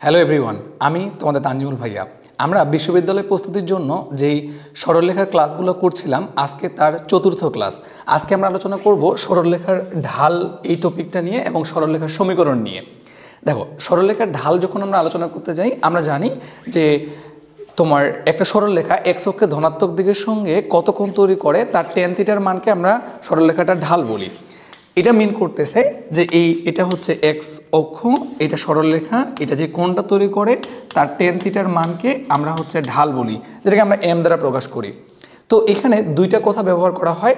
Hello everyone, আমি তোমাদের তানজিমুল ভাইয়া। আমরা বিশ্ববিদ্যালয় প্রস্তুতির জন্য যেই সরলরেখার ক্লাসগুলো করছিলাম, আজকে তার চতুর্থ ক্লাস। আজকে আমরা আলোচনা করব সরলরেখার ঢাল এই টপিকটা নিয়ে এবং সরলরেখার সমীকরণ নিয়ে। দেখো, সরলরেখার ঢাল যখন আমরা আলোচনা করতে যাই, আমরা জানি যে তোমার একটা সরলরেখা এক্স অক্ষে ধনাত্মক দিকের সঙ্গে কত কোণ তৈরি করে তার টেন থিটার মানকে আমরা সরলরেখাটার ঢাল বলি। এটা মিন করতেছে যে এটা হচ্ছে এক্স অক্ষ, এটা সরলরেখা, এটা যে কোণটা তৈরি করে তার টেন থিটার মানকে আমরা হচ্ছে ঢাল বলি, যেটাকে আমরা এম দ্বারা প্রকাশ করি। তো এখানে দুইটা কথা ব্যবহার করা হয়,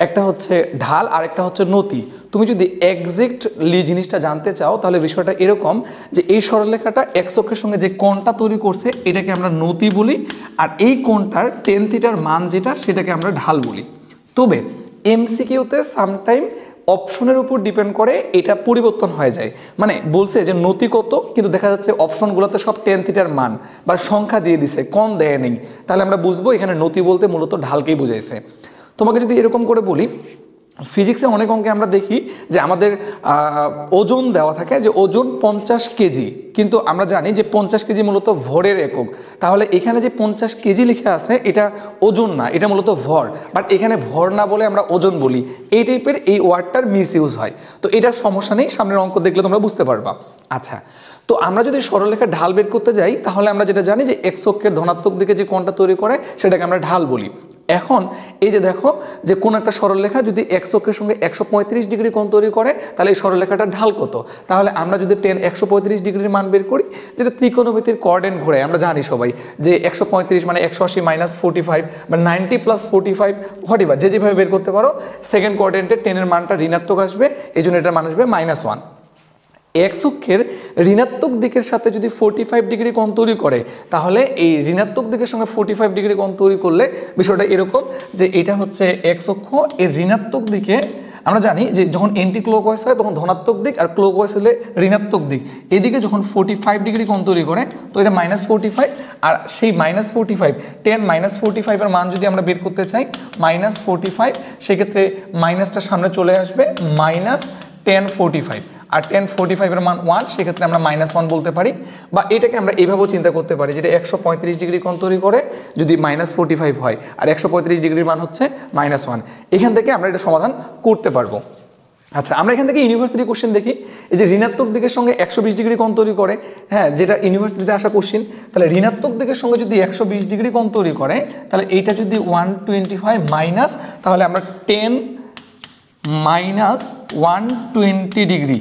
একটা হচ্ছে ঢাল আর একটা হচ্ছে নতি। তুমি যদি এক্সাক্টলি জিনিসটা জানতে চাও তাহলে বিষয়টা এরকম যে এই সরলরেখাটা এক্স অক্ষের সঙ্গে যে কোণটা তৈরি করছে এটাকে আমরা নতি বলি, আর এই কোণটার টেন থিটার মান যেটা সেটাকে আমরা ঢাল বলি। তবে এমসিকিউতে সামটাইম অপশনের উপর ডিপেন্ড করে এটা পরিবর্তন হয়ে যায়। মানে বলছে যে নতি কত, কিন্তু দেখা যাচ্ছে অপশনগুলোতে সব টেন থিটার মান বা সংখ্যা দিয়ে দিছে, কোণ দেয় নেই। তাহলে আমরা বুঝবো এখানে নতি বলতে মূলত ঢালকেই বুঝাইছে। তোমাকে যদি এরকম করে বলি, ফিজিক্সে অনেক অঙ্কে আমরা দেখি যে আমাদের ওজন দেওয়া থাকে যে ওজন 50 কেজি, কিন্তু আমরা জানি যে 50 কেজি মূলত ভরের একক। তাহলে এখানে যে 50 কেজি লেখা আছে এটা ওজন না, এটা মূলত ভর। বাট এখানে ভর না বলে আমরা ওজন বলি। এই টাইপের এই ওয়ার্ডটার মিস ইউজ হয়। তো এটার সমস্যা নেই, সামনের অঙ্ক দেখলে তোমরা বুঝতে পারবা। আচ্ছা, তো আমরা যদি সরলরেখার ঢাল বের করতে যাই তাহলে আমরা যেটা জানি যে এক্স অক্ষের ধনাত্মক দিকে যে কোণটা তৈরি করে সেটাকে আমরা ঢাল বলি। এখন এই যে দেখো যে কোন একটা সরলরেখা যদি এক্স অক্ষের সঙ্গে 135 ডিগ্রি কোণ তৈরি করে তাহলে এই সরলরেখাটার ঢাল কত? তাহলে আমরা যদি 135 ডিগ্রির মান বের করি, যেটা ত্রিকোণমিতির কোঅর্ডিনেট ঘোরে, আমরা জানি সবাই যে 135 মানে 180 মাইনাস 45 বা 90 প্লাস 45 হোয়াট এভার, যে যেভাবে বের করতে পারো। সেকেন্ড কোঅর্ডিনেটে 10 এর মানটা ঋণাত্মক আসবে, এই জন্য এটার মান আসবে -1। এক্স অক্ষের ঋণাত্মক দিকের সাথে যদি 45 ডিগ্রি কোণ তৈরি করে তাহলে এই ঋণাত্মক দিকের সঙ্গে 45 ডিগ্রি কোণ তৈরি করলে বিষয়টা এরকম যে এটা হচ্ছে এক্স অক্ষ, এর ঋণাত্মক দিকে আমরা জানি যে যখন এন্টি ক্লকওয়াইজ হয় তখন ধনাত্মক দিক, আর ক্লকওয়াইজ হলে ঋণাত্মক দিক। এদিকে যখন 45 ডিগ্রি কোণ তৈরি করে তো এটা -45, আর সেই -45 10 -45 এর মান যদি আমরা বের করতে চাই -45, সেক্ষেত্রে মাইনাসটা সামনে চলে আসবে -1045, আর 1045 এর মান 1, সেক্ষেত্রে আমরা -1 বলতে পারি। বা এটাকে আমরা এইভাবেও চিন্তা করতে পারি যেটা 135 ডিগ্রি কোণ তৈরি করে যদি -45 হয় আর 135 ডিগ্রির মান হচ্ছে -1, এখান থেকে আমরা এটা সমাধান করতে পারবো। আচ্ছা, আমরা এখান থেকে ইউনিভার্সিটি কোশ্চেন দেখি। এই যে ঋণাত্মক দিকের সঙ্গে 120 ডিগ্রি কোণ তৈরি করে, হ্যাঁ, যেটা ইউনিভার্সিটিতে আসা কোশ্চেন। তাহলে ঋণাত্মক দিকের সঙ্গে যদি 120 ডিগ্রি কোণ তৈরি করে তাহলে এইটা যদি 120 হয় মাইনাস, তাহলে আমরা 10 -120 ডিগ্রি,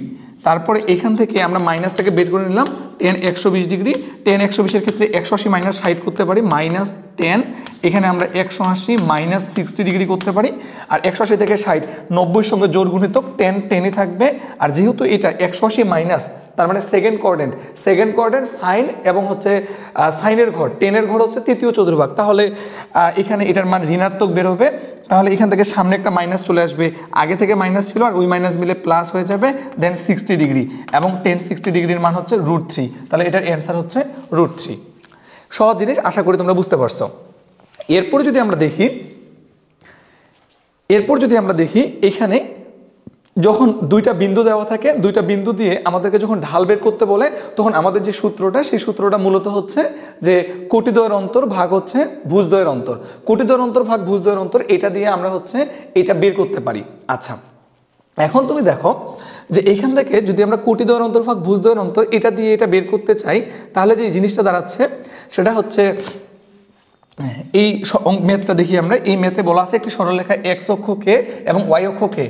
তারপরে এখান থেকে আমরা মাইনাসটাকে বের করে নিলাম 10 120 ডিগ্রি। 10 120-এর ক্ষেত্রে 180 মাইনাস 60 করতে পারি, -10, এখানে আমরা 180 মাইনাস 60 ডিগ্রি করতে পারি। আর 180 থেকে 60 90-এর সঙ্গে জোড় গুণিতক 10 10ই থাকবে। আর যেহেতু এটা 180 মাইনাস, তার মানে সেকেন্ড কোঅর্ডিনেট সাইন এবং হচ্ছে সাইনের ঘর 10-এর ঘর হচ্ছে তৃতীয় চতুর্ভাগ, তাহলে এখানে এটার মান ঋণাত্মক বের হবে। তাহলে এখান থেকে সামনে একটা মাইনাস চলে আসবে, আগে থেকে মাইনাস ছিল আর ওই মাইনাস মিলে প্লাস হয়ে যাবে, দেন 60 ডিগ্রি, এবং 1060 ডিগ্রির মান হচ্ছে √3। তাহলে এটার অ্যান্সার হচ্ছে √3। সহজ জিনিস, আশা করি তোমরা বুঝতে পারছো। এরপর যদি আমরা দেখি এখানে যখন দুইটা বিন্দু দেওয়া থাকে, দুইটা বিন্দু দিয়ে আমাদেরকে যখন ঢাল বের করতে বলে তখন আমাদের যে সূত্রটা, সেই সূত্রটা মূলত হচ্ছে যে কোটিদ্বয়ের অন্তর ভাগ হচ্ছে ভুজদ্বয়ের অন্তর। কোটিদ্বয়ের অন্তর ভাগ ভুজদ্বয়ের অন্তর, এটা দিয়ে আমরা হচ্ছে এটা বের করতে পারি। আচ্ছা, এখন তুমি দেখো যে এখান থেকে যদি আমরা কোটিদ্বয়ের অন্তর ভাগ ভুজদ্বয়ের অন্তর এটা দিয়ে এটা বের করতে চাই, তাহলে যে জিনিসটা দাঁড়াচ্ছে সেটা হচ্ছে এই ম্যাথটা দেখি আমরা। এই ম্যাথে বলা আছে একটি সরলরেখা এক্স অক্ষকে এবং ওয়াই অক্ষকে,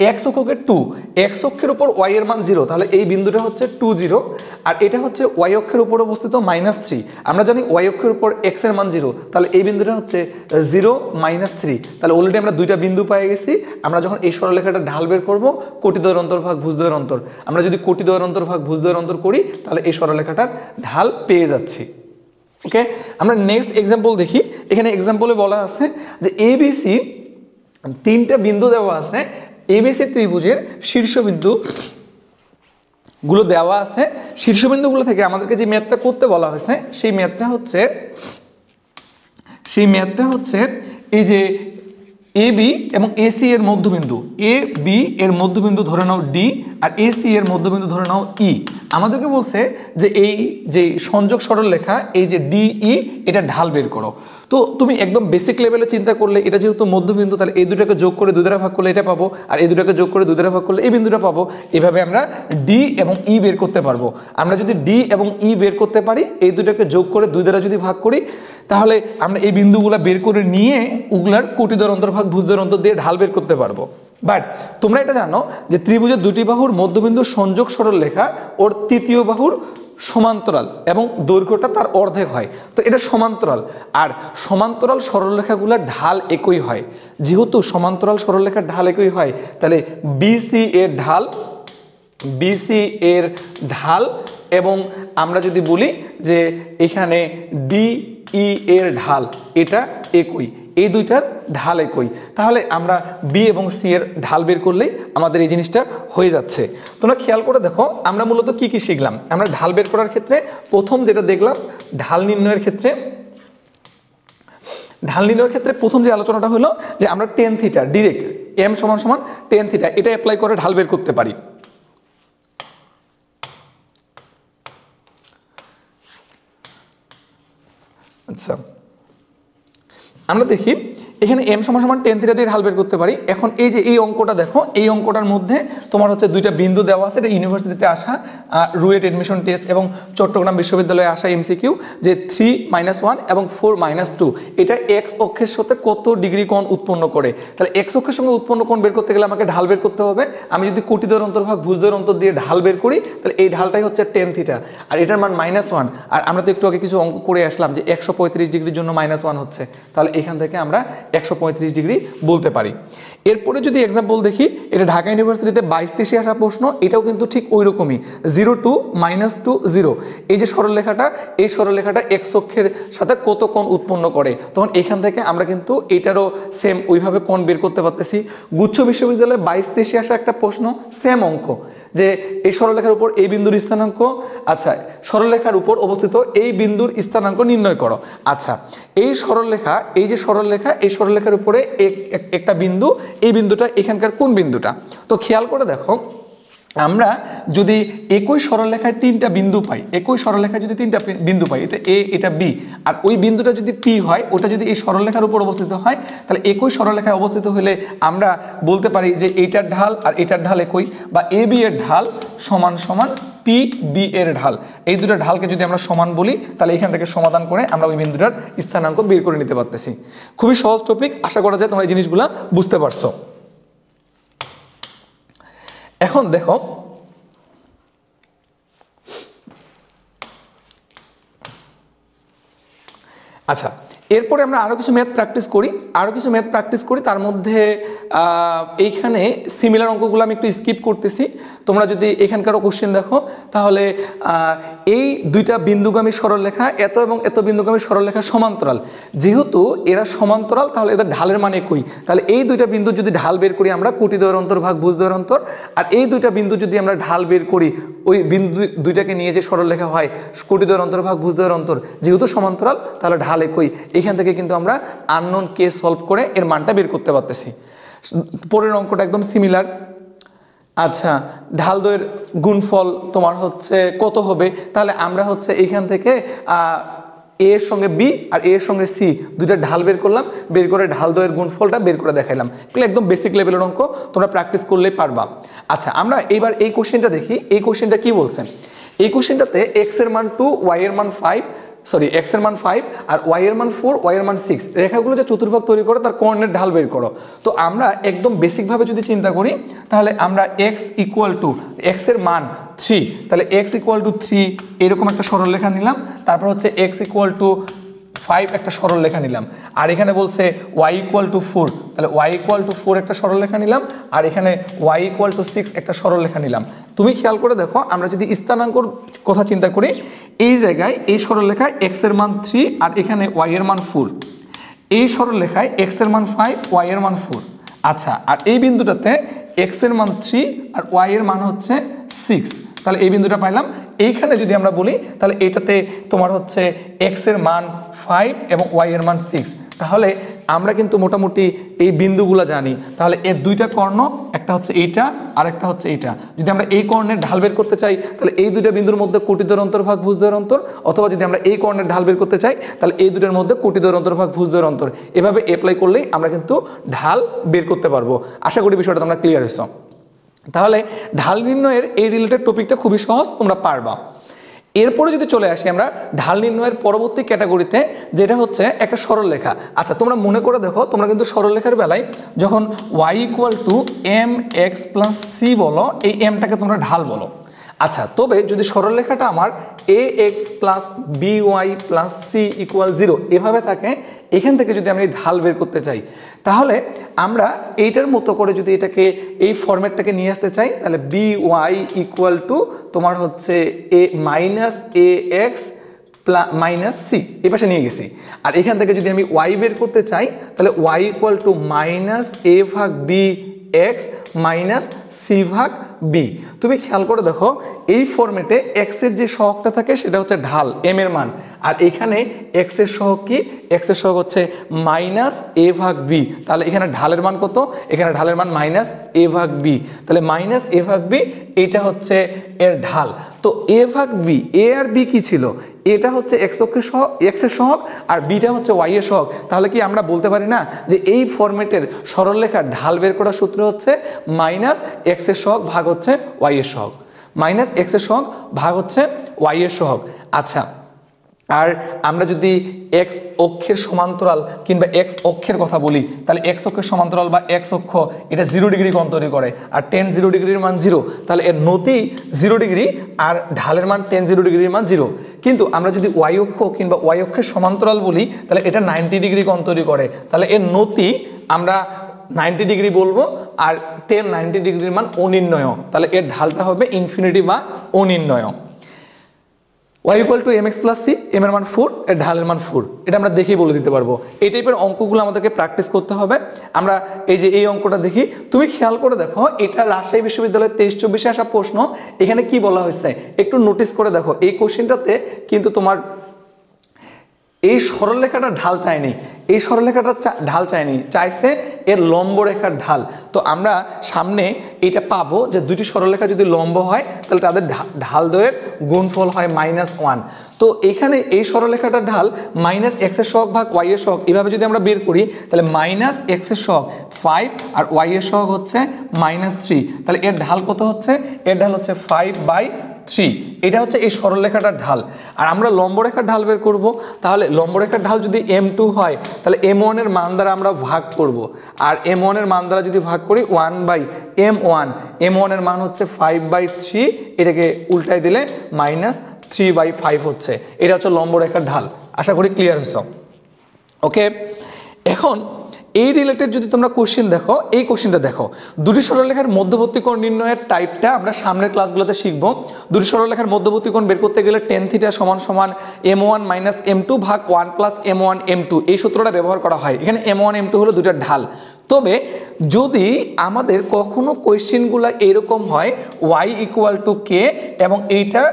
এক্স অক্ষকে 2, এক্স অক্ষের উপর ওয়াই এর মান 0, তাহলে এই বিন্দুটা হচ্ছে 2 0, আর এটা হচ্ছে ওয়াই অক্ষের উপর অবস্থিত -3। আমরা জানি ওয়াই অক্ষের উপর এক্স এর মান 0, তাহলে এই বিন্দুটা হচ্ছে 0 -3। তাহলে অলরেডি আমরা দুইটা বিন্দু পেয়ে গেছি। আমরা যখন এই সরলরেখাটা ঢাল বের করব কোটিদ্বয়ের অন্তর ভাগ ভুজদ্বয়ের অন্তর, আমরা যদি কোটিদ্বয়ের অন্তর ভাগ ভুজদ্বয়ের অন্তর করি তাহলে এই সরলরেখাটার ঢাল পেয়ে যাচ্ছি। ওকে, আমরা নেক্সট এক্সাম্পল দেখি। এখানে এক্সাম্পলে বলা আছে যে এবিসি 3টা বিন্দু দেওয়া আছে, এবিসি ত্রিভুজের শীর্ষবিন্দু গুলো দেওয়া আছে। শীর্ষবিন্দুগুলো থেকে আমাদেরকে যে ম্যাথটা করতে বলা হয়েছে সেই ম্যাথটা হচ্ছে এই যে এ বি এবং এসি এর মধ্যবিন্দু, এ বি এর মধ্যবিন্দু ধরে নাও ডি, আর এসি এর মধ্যবিন্দু ধরে নাও ই। আমাদেরকে বলছে যে এই যে সংযোগ সরলরেখা এই যে ডিই এটা ঢাল বের করো। তো তুমি একদম বেসিক লেভেলে চিন্তা করলে এটা যেহেতু মধ্যবিন্দু, তাহলে এই দুটাকে যোগ করে 2 দ্বারা ভাগ করলে এটা পাবো, আর এই দুটাকে যোগ করে 2 দ্বারা ভাগ করলে এই বিন্দুটা পাবো। এভাবে আমরা ডি এবং ই বের করতে পারবো। আমরা যদি ডি এবং ই বের করতে পারি, এই দুটাকে যোগ করে 2 দ্বারা যদি ভাগ করি, তাহলে আমরা এই বিন্দুগুলো বের করে নিয়ে ওগুলার কোটিদ্বয় অন্তর্ভাগ ভুজদ্বয় অন্তর দিয়ে ঢাল বের করতে পারবো। বাট তোমরা এটা জানো যে ত্রিভুজের 2টি বাহুর মধ্যবিন্দু সংযোগ সরলরেখা ওর তৃতীয় বাহুর সমান্তরাল এবং দৈর্ঘ্যটা তার অর্ধেক হয়। তো এটা সমান্তরাল, আর সমান্তরাল সরলরেখাগুলোর ঢাল একই হয়। যেহেতু সমান্তরাল সরলরেখার ঢাল একই হয়, তাহলে বিসি এর ঢাল এবং আমরা যদি বলি যে এখানে ডিই এর ঢাল এটা একই, এই দুইটার ঢাল একই, তাহলে আমরা বি এবং সি এর ঢাল বের করলেই আমাদের এই জিনিসটা হয়ে যাচ্ছে। তোমরা খেয়াল করে দেখো আমরা মূলত কি কি শিখলাম। আমরা ঢাল বের করার ক্ষেত্রে প্রথম যেটা দেখলাম, ঢাল নির্ণয়ের ক্ষেত্রে প্রথম যে আলোচনাটা হলো যে আমরা টেন থিটা ডিরেক্ট এম সমান সমান টেন থিটা এটা অ্যাপ্লাই করে ঢাল বের করতে পারি। আচ্ছা, আমরা দেখি এখানে এম সমান সমান টেন থিটা দিয়ে ঢাল বের করতে পারি। এখন এই যে এই অঙ্কটা দেখো, এই অঙ্কটার মধ্যে তোমার হচ্ছে 2টা বিন্দু দেওয়া আছে। এটা ইউনিভার্সিটিতে আসা রুয়েট এডমিশন টেস্ট এবং চট্টগ্রাম বিশ্ববিদ্যালয়ে আসা এমসিকিউ, যে 3-1 এবং 4-2 এটা এক্স অক্ষের সাথে কত ডিগ্রি কোণ উৎপন্ন করে। তাহলে এক্স অক্ষের সঙ্গে উৎপন্ন কোণ বের করতে গেলে আমাকে ঢাল বের করতে হবে। আমি যদি কোটিদ্বয় অন্তর্ভাগ ভুজদ্বয় অন্তর দিয়ে ঢাল বের করি, তাহলে এই ঢালটাই হচ্ছে টেন থিটা, আর এটার মান -1। আর আমরা তো একটু আগে কিছু অঙ্ক করে আসলাম যে 135 ডিগ্রির জন্য -1 হচ্ছে, তাহলে এখান থেকে আমরা 135 ডিগ্রি বলতে পারি। এরপরে যদি এক্সাম্পল দেখি, এটা ঢাকা ইউনিভার্সিটিতে 22-23 আসা প্রশ্ন, এটাও কিন্তু ঠিক ওই রকমই 0 to -2 0। এই যে সরলরেখাটা, এই সরলরেখাটা এক্স অক্ষের সাথে কত কোণ উৎপন্ন করে, তখন এখান থেকে আমরা কিন্তু এটারও সেম ওইভাবে কোণ বের করতে পারতেছি। গুচ্ছ বিশ্ববিদ্যালয়ে 22-23 আসা একটা প্রশ্ন, সেম অঙ্ক, যে এই সরলরেখার উপর এই বিন্দুর স্থানাঙ্ক, আচ্ছা সরলরেখার উপর অবস্থিত এই বিন্দুর স্থানাঙ্ক নির্ণয় করো। আচ্ছা, এই সরলরেখা, এই যে সরলরেখা, এই সরলরেখার উপরে একটা বিন্দু, এই বিন্দুটা এখানকার কোন বিন্দুটা। তো খেয়াল করে দেখো, আমরা যদি একই সরলরেখায় 3টা বিন্দু পাই, একই সরলরেখায় যদি 3টা বিন্দু পাই, এটা এ এটা বি, আর ওই বিন্দুটা যদি পি হয়, ওটা যদি এই সরলরেখার উপর অবস্থিত হয়, তাহলে একই সরলরেখায় অবস্থিত হলে আমরা বলতে পারি যে এইটার ঢাল আর এটার ঢাল একই, বা এ বি এর ঢাল সমান সমান পি বি এর ঢাল। এই দুটো ঢালকে যদি আমরা সমান বলি, তাহলে এখান থেকে সমাধান করে আমরা ওই বিন্দুটার স্থানাঙ্ক বের করে নিতে পারতেছি। খুবই সহজ টপিক, আশা করা যায় তোমরা এই জিনিসগুলো বুঝতে পারছো। এখন দেখো, আচ্ছা এরপরে আমরা আরও কিছু ম্যাথ প্র্যাকটিস করি। তার মধ্যে এইখানে সিমিলার অঙ্কগুলো আমি একটু স্কিপ করতেছি। তোমরা যদি এখানকারও কোশ্চেন দেখো, তাহলে এই 2টা বিন্দুগামী সরলরেখা, এত এবং এত বিন্দুগামী সরলরেখা সমান্তরাল। যেহেতু এরা সমান্তরাল, তাহলে এদের ঢালের মান একই। তাহলে এই 2টা বিন্দু যদি ঢাল বের করি আমরা কোটিদ্বয়ের অন্তর ভাগ ভুজদ্বয়ের অন্তর, আর এই 2টা বিন্দু যদি আমরা ঢাল বের করি, ওই বিন্দু 2টাকে নিয়ে যে সরলরেখা হয় কোটিদ্বয়ের অন্তর ভাগ ভুজদ্বয়ের অন্তর, যেহেতু সমান্তরাল তাহলে ঢাল একই। এখান থেকে কিন্তু আমরা আননোন কে সলভ করে এর মানটা বের করতে পারতেছি। পরের অঙ্কটা একদম সিমিলার। আচ্ছা, ঢাল দ্বয়ের গুণফল তোমার হচ্ছে কত হবে, তাহলে আমরা হচ্ছে এখান থেকে এ এর সঙ্গে বি আর এ এর সঙ্গে সি 2টা ঢাল বের করলাম, বের করে ঢাল দ্বয়ের গুণফলটা বের করে দেখাইলাম। এগুলো একদম বেসিক লেভেলের অঙ্ক, তোমরা প্র্যাকটিস করলেই পারবা। আচ্ছা, আমরা এইবার এই কোশ্চেনটা দেখি। এই কোশ্চেনটা কি বলছেন? এই কোশ্চেনটাতে এক্স এর মান 2, ওয়াই এর মান 5, এক্স এর মান 5 আর ওয়াই এর মান 4, ওয়াই এর মান 6, রেখাগুলো যে চতুর্ভাগ তৈরি করে তার কোণের ঢাল বের করো। তো আমরা একদম বেসিকভাবে যদি চিন্তা করি, তাহলে আমরা এক্স এর মান 3, তাহলে এক্স ইকুয়াল টু 3 এরকম একটা সরলরেখা নিলাম। তারপর হচ্ছে এক্স ইকুয়াল টু 5 একটা সরলরেখা নিলাম, আর এখানে বলছে ওয়াই ইকুয়াল টু 4, তাহলে ওয়াই ইকুয়াল টু 4 একটা সরলরেখা নিলাম, আর এখানে ওয়াই ইকুয়াল টু 6 একটা সরলরেখা নিলাম। তুমি খেয়াল করে দেখো, আমরা যদি স্থানাঙ্কর কথা চিন্তা করি, এই জায়গায় এই সরলরেখায় এক্স এর মান 3 আর এখানে ওয়াই এর মান 4, এই সরলরেখায় এক্স এর মান 5, ওয়াই এর মান 4। আচ্ছা, আর এই বিন্দুটাতে এক্স এর মান 3 আর ওয়াই এর মান হচ্ছে 6, তাহলে এই বিন্দুটা পাইলাম। এইখানে যদি আমরা বলি, তাহলে এটাতে তোমার হচ্ছে এক্স এর মান 5 এবং ওয়াই এর মান 6, তাহলে আমরা কিন্তু মোটামুটি এই বিন্দুগুলো জানি, তাহলে এর দুইটা কর্ণ, একটা হচ্ছে এইটা আর একটা হচ্ছে এইটা। যদি আমরা এই কর্ণের ঢাল বের করতে চাই তাহলে এই দুইটা বিন্দুর মধ্যে কোটিদ্বয়ের অন্তর ভাগ ভুজদ্বয়ের অন্তর, অথবা যদি আমরা এই কর্ণের ঢাল বের করতে চাই তাহলে এই দুটোর মধ্যে কোটিদ্বয়ের অন্তর ভাগ ভুজদ্বয়ের অন্তর। এভাবে অ্যাপ্লাই করলেই আমরা কিন্তু ঢাল বের করতে পারবো। আশা করি বিষয়টা তোমরা ক্লিয়ার হয়েছ। তাহলে ঢাল নির্ণয়ের এই রিলেটেড টপিকটা খুবই সহজ, তোমরা পারবা। এরপরে যদি চলে আসি আমরা ঢাল নির্ণয়ের পরবর্তী ক্যাটাগরিতে, যেটা হচ্ছে একটা সরলরেখা। আচ্ছা, তোমরা মনে করে দেখো, তোমরা কিন্তু সরলরেখার বেলায় যখন y = mx + c বলো, এই mটাকে তোমরা ঢাল বলো। আচ্ছা, তবে যদি সরলরেখাটা আমার ax + by + c = 0 এভাবে থাকে, এখান থেকে যদি আমি ঢাল বের করতে চাই তাহলে আমরা এইটার মতো করে যদি এটাকে এই ফরম্যাটটাকে নিয়ে আসতে চাই তাহলে by = তোমার হচ্ছে -ax - c এই পাশে নিয়ে গেছি। আর এখান থেকে যদি আমি y বের করতে চাই তাহলে y = -a/b x - c/b। তুমি খেয়াল করে দেখো, এই ফরম্যাটে x এর যে সহগটা থাকে সেটা হচ্ছে ঢাল m এর মান, আর এখানে x এর সহগ কি, x এর সহগ হচ্ছে -a/b। তাহলে এখানে ঢালের মান কত, এখানে ঢালের মান -a/b। তাহলে -a/b এটা হচ্ছে এর ঢাল। তো a/b, a আর b কি ছিল, এটা হচ্ছে x এর সহগ আর বিটা হচ্ছে y এর সহগ। তাহলে কি আমরা বলতে পারি না যে এই ফরম্যাটের সরলরেখার ঢাল বের করার সূত্র হচ্ছে -x এর সহগ ভাগ হচ্ছে y এর সহগ, -x এর সহগ ভাগ হচ্ছে y এর সহগ। আচ্ছা, আর আমরা যদি x অক্ষের সমান্তরাল কিংবা x অক্ষের কথা বলি তাহলে x অক্ষের সমান্তরাল বা x অক্ষ এটা 0 ডিগ্রি কোণ তৈরি করে, আর tan 0 ডিগ্রির মান 0, তাহলে এর নতি 0 ডিগ্রি আর ঢালের মান tan 0 ডিগ্রির মান 0। কিন্তু আমরা যদি y অক্ষ কিংবা y অক্ষের সমান্তরাল বলি তাহলে এটা 90 ডিগ্রি কোণ তৈরি করে, তাহলে এর নতি আমরা 90 ডিগ্রি বলবো, আর tan 90 ডিগ্রির মান অনির্ণয়, তাহলে এর ঢালটা হবে ইনফিনিটি বা অনির্ণয়। y = mx + c, m এর মান 4, এর ঢালের মান 4, এটা আমরা দেখেই বলে দিতে পারবো। এই টাইপের অঙ্কগুলো আমাদেরকে প্র্যাকটিস করতে হবে। আমরা এই যে এই অঙ্কটা দেখি, তুমি খেয়াল করে দেখো, এটা রাজশাহী বিশ্ববিদ্যালয়ের 23-24-এ আসা প্রশ্ন। এখানে কি বলা হয়েছে একটু নোটিস করে দেখো, এই কোশ্চেনটাতে কিন্তু তোমার এই সরলরেখাটা ঢাল চায়নি, এই সরলরেখাটা ঢাল চায়নি, চাইছে এর লম্ব রেখার ঢাল। তো আমরা সামনে এটা পাবো যে দুটি সরলরেখা যদি লম্ব হয় তাহলে তাদের ঢাল দ্বয়ের গুণফল হয় -1। তো এখানে এই সরলরেখাটার ঢাল -x এর সহগ ভাগ y এর সহগ, এভাবে যদি আমরা বের করি তাহলে -x এর সহগ 5 আর y এর সহগ হচ্ছে -3, তাহলে এর ঢাল কত হচ্ছে, এর ঢাল হচ্ছে 5/3। এটা হচ্ছে এই সরলরেখাটার ঢাল। আর আমরা লম্বরেখার ঢাল বের করব, তাহলে লম্বরেখার ঢাল যদি m2 হয় তাহলে m1 এর মান দ্বারা আমরা ভাগ করব, আর m1 এর মান দ্বারা যদি ভাগ করি 1/m1, m1 এর মান হচ্ছে 5/3, এটাকে উল্টাই দিলে -3/5 হচ্ছে। এটা হচ্ছে লম্বরেখার ঢাল। আশা করি ক্লিয়ার হয়েছে। ওকে, এখন এই রিলেটেড যদি তোমরা কোশ্চেন দেখো, এই কোশ্চেনটা দেখো, দুটি সরলরেখার মধ্যবর্তী কোণ নির্ণয়ের টাইপটা আমরা সামনের ক্লাসগুলোতে শিখব। দুটি সরলরেখার মধ্যবর্তী কোণ বের করতে গেলে tan θ = m1 - m2 ভাগ 1 + m1 m2, এই সূত্রটা ব্যবহার করা হয়। এখানে m1 m2 হলো দুটার ঢাল। তবে যদি আমাদের কখনো কোয়েশ্চেনগুলো এরকম হয় y = k এবং এইটা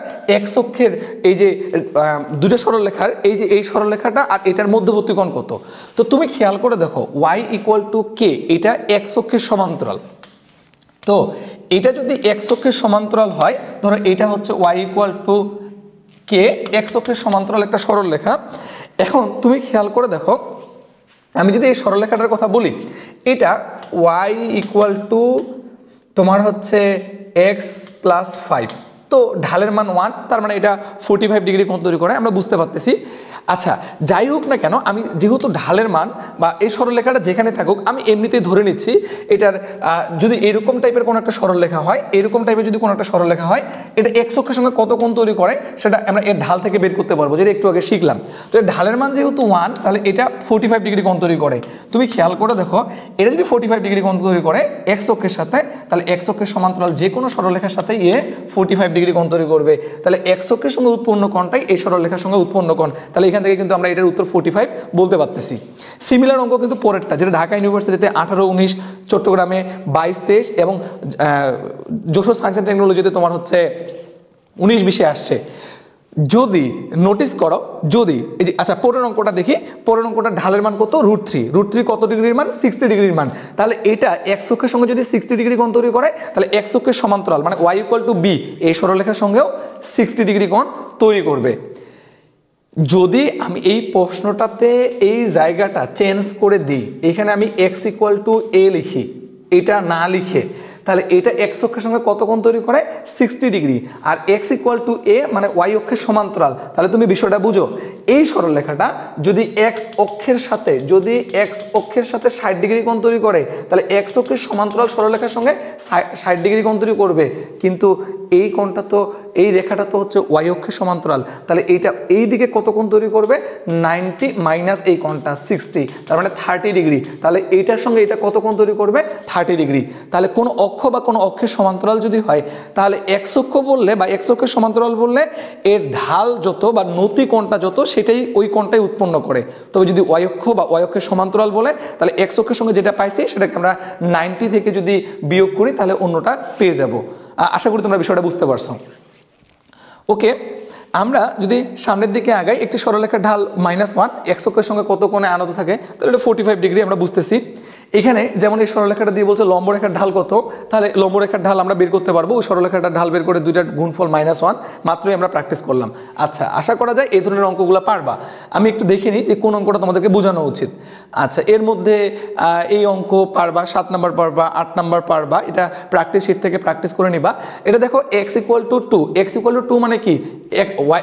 x অক্ষের এই যে দুটো সরলরেখার এই সরলরেখাটা আর এটার মধ্যবর্তী কোণ কত, তো তুমি খেয়াল করে দেখো y = k, এটা x অক্ষের সমান্তরাল। তো এটা যদি x অক্ষের সমান্তরাল হয়, ধরো এটা হচ্ছে y = k, x অক্ষের সমান্তরাল একটা সরলরেখা। এখন তুমি খেয়াল করে দেখো, আমি যদি এই সরলরেখাটার কথা বলি, এটা y = তোমার হচ্ছে x + 5, তো ঢালের মান 1, তার মানে এটা 45 ডিগ্রি কোণ তৈরি করে, আমরা বুঝতে পারতেছি। আচ্ছা, যাই হোক না কেন, আমি যেহেতু ঢালের মান বা এই সরলরেখাটা যেখানে থাকুক আমি এমনিতেই ধরে নিচ্ছি এটার যদি এরকম টাইপের কোনো একটা সরলরেখা হয়, এরকম টাইপের যদি কোনো একটা সরলরেখা হয়, এটা x অক্ষের সঙ্গে কত কোণ তৈরি করে সেটা আমরা এর ঢাল থেকে বের করতে পারবো, যেটা একটু আগে শিখলাম। তো এর ঢালের মান যেহেতু 1, তাহলে এটা 45 ডিগ্রি কোণ তৈরি করে। তুমি খেয়াল করে দেখো, এটা যদি 45 ডিগ্রি কোণ তৈরি করে x অক্ষের সাথে, তাহলে x অক্ষের সমান্তরাল যে কোনো সরলরেখার সাথে 45 ডিগ্রি কোণ তৈরি করবে। তাহলে x অক্ষের সঙ্গে উৎপন্ন কোণটাই এই সরলরেখার সঙ্গে উৎপন্ন কোণ। তাহলে এখান থেকে কিন্তু আমরা এটার উত্তর 45 বলতে পারতেছি। সিমিলার অঙ্ক কিন্তু পরেরটা, যেটা ঢাকা ইউনিভার্সিটিতে 18, 19, চট্টগ্রামে 22, 23 এবং যশোর সায়েন্স অ্যান্ড টেকনোলজিতে তোমার হচ্ছে 19, 20-এ আসছে। যদি নোটিস করো, যদি এই যে আচ্ছা পরের অঙ্কটা দেখি, পরের অঙ্কটা ঢালের মান কত √3 কত ডিগ্রির মান 60 ডিগ্রির মান, তাহলে এটা x অক্ষের সঙ্গে যদি 60 ডিগ্রি কোণ তৈরি করে তাহলে x অক্ষের সমান্তরাল মানে y = b এই সরলরেখার সঙ্গেও 60 ডিগ্রি কোণ তৈরি করবে। যদি আমি এই প্রশ্নটাতে এই জায়গাটা চেঞ্জ করে দিই, এখানে আমি x = a লিখি, এটা না লিখে, তাহলে এটা x অক্ষের সঙ্গে কত কোণ তৈরি করে 60 ডিগ্রি, আর x = a মানে y অক্ষের সমান্তরাল। তাহলে তুমি বিষয়টা বুঝো, এই সরলরেখাটা যদি x অক্ষের সাথে 60 ডিগ্রি কোণ তৈরি করে তাহলে x অক্ষের সমান্তরাল সরলরেখার সঙ্গে 60 ডিগ্রি কোণ তৈরি করবে, কিন্তু এই কোণটা তো এই রেখাটা তো হচ্ছে y অক্ষের সমান্তরাল, তাহলে এইটা এই দিকে কত কোণ তৈরি করবে 90 মাইনাস এই কোণটা 60, তার মানে 30 ডিগ্রি। তাহলে এইটার সঙ্গে এটা কত কোণ তৈরি করবে 30 ডিগ্রি। তাহলে কোন অক্ষ বা কোন অক্ষের সমান্তরাল যদি হয় তাহলে x অক্ষ বললে বা x অক্ষের সমান্তরাল বললে এর ঢাল যত বা নতি কোণটা যত সেটাই ওই কোণটাই উৎপন্ন করে। তবে যদি y অক্ষ বা y অক্ষের সমান্তরাল বলে তাহলে x অক্ষের সঙ্গে যেটা পাইছি সেটাকে আমরা 90 থেকে যদি বিয়োগ করি তাহলে অন্যটা পেয়ে যাব। আশা করি তোমরা বিষয়টা বুঝতে পারছো। ওকে, আমরা যদি সামনের দিকে আগাই, একটি সরলরেখার ঢাল -1 x অক্ষের সঙ্গে কত কোণে আনত থাকে, তাহলে এটা 45 ডিগ্রি আমরা বুঝতেছি। এখানে যেমন এই সরলরেখাটা দিয়ে বলছে লম্বরেখার ঢাল কত, তাহলে লম্বরেখার ঢাল আমরা বের করতে পারবো। ওই সরলরেখাটার ঢাল বের করে দুইটার গুণফল -1 মাত্রই আমরা প্র্যাকটিস করলাম। আচ্ছা, আশা করা যায় এই ধরনের অঙ্কগুলো পারবা। আমি একটু দেখে নিই যে কোন অঙ্কটা তোমাদেরকে বোঝানো উচিত। আচ্ছা, এর মধ্যে এই অঙ্ক পারবা, 7 নাম্বার পারবা, 8 নাম্বার পারবা, এটা প্র্যাকটিস শিট থেকে প্র্যাকটিস করে নিবা। এটা দেখো x = 2, x = 2 মানে কি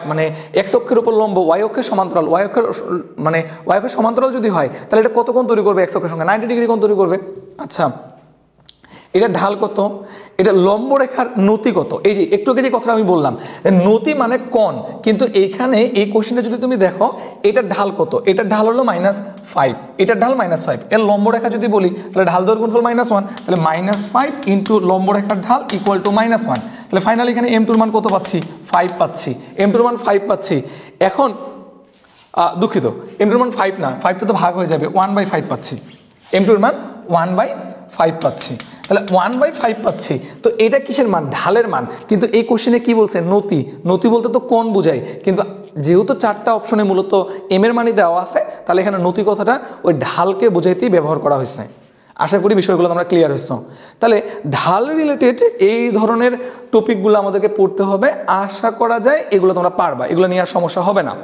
মানে x অক্ষের উপর লম্ব y অক্ষের সমান্তরাল, y অক্ষের সমান্তরাল যদি হয় তাহলে এটা কত কোণ তৈরি করবে x অক্ষের সঙ্গে 90 ডিগ্রি কোণ তৈরি করবে। আচ্ছা, এটা ঢাল কত, এটা লম্ব রেখার নতি কত, এই যে একটু আগে যে কথাটা আমি বললাম নতি মানে কোণ, কিন্তু এইখানে এই কোশ্চেনটা যদি তুমি দেখো এটার ঢাল কত, এটার ঢাল হলো -5, এটার ঢাল -5, এর লম্ব রেখা যদি বলি তাহলে ঢাল দৈর্ঘ্য গুণফল -1, তাহলে -5 ইন্টু লম্ব রেখার ঢাল = -1, তাহলে ফাইনালি এখানে m2 এর মান কত পাচ্ছি 5 পাচ্ছি, m2 এর মান 5 পাচ্ছি। এখন দুঃখিত, m2 এর মান 5 না, 5টা তো ভাগ হয়ে যাবে, 1/5 পাচ্ছি, m2 এর মান 1/5 পাচ্ছি, তাহলে 1/5 পাচ্ছি। তো এটা কিসের মান, ঢালের মান, কিন্তু এই কোশ্চেনে কি বলছে নতি, নতি বলতে তো কোণ বোঝায়, কিন্তু যেহেতু 4টা অপশনে মূলত m এর মানই দেওয়া আছে তাহলে এখানে নতি কথাটা ওই ঢালকে বোঝাইতেই ব্যবহার করা হয়েছে। আশা করি বিষয়গুলো তোমরা ক্লিয়ার হয়েছো। তাহলে ঢাল রিলেটেড এই ধরনের টপিকগুলো আমাদেরকে পড়তে হবে, আশা করা যায় এগুলো তোমরা পারবা, এগুলো নিয়ে আর সমস্যা হবে না।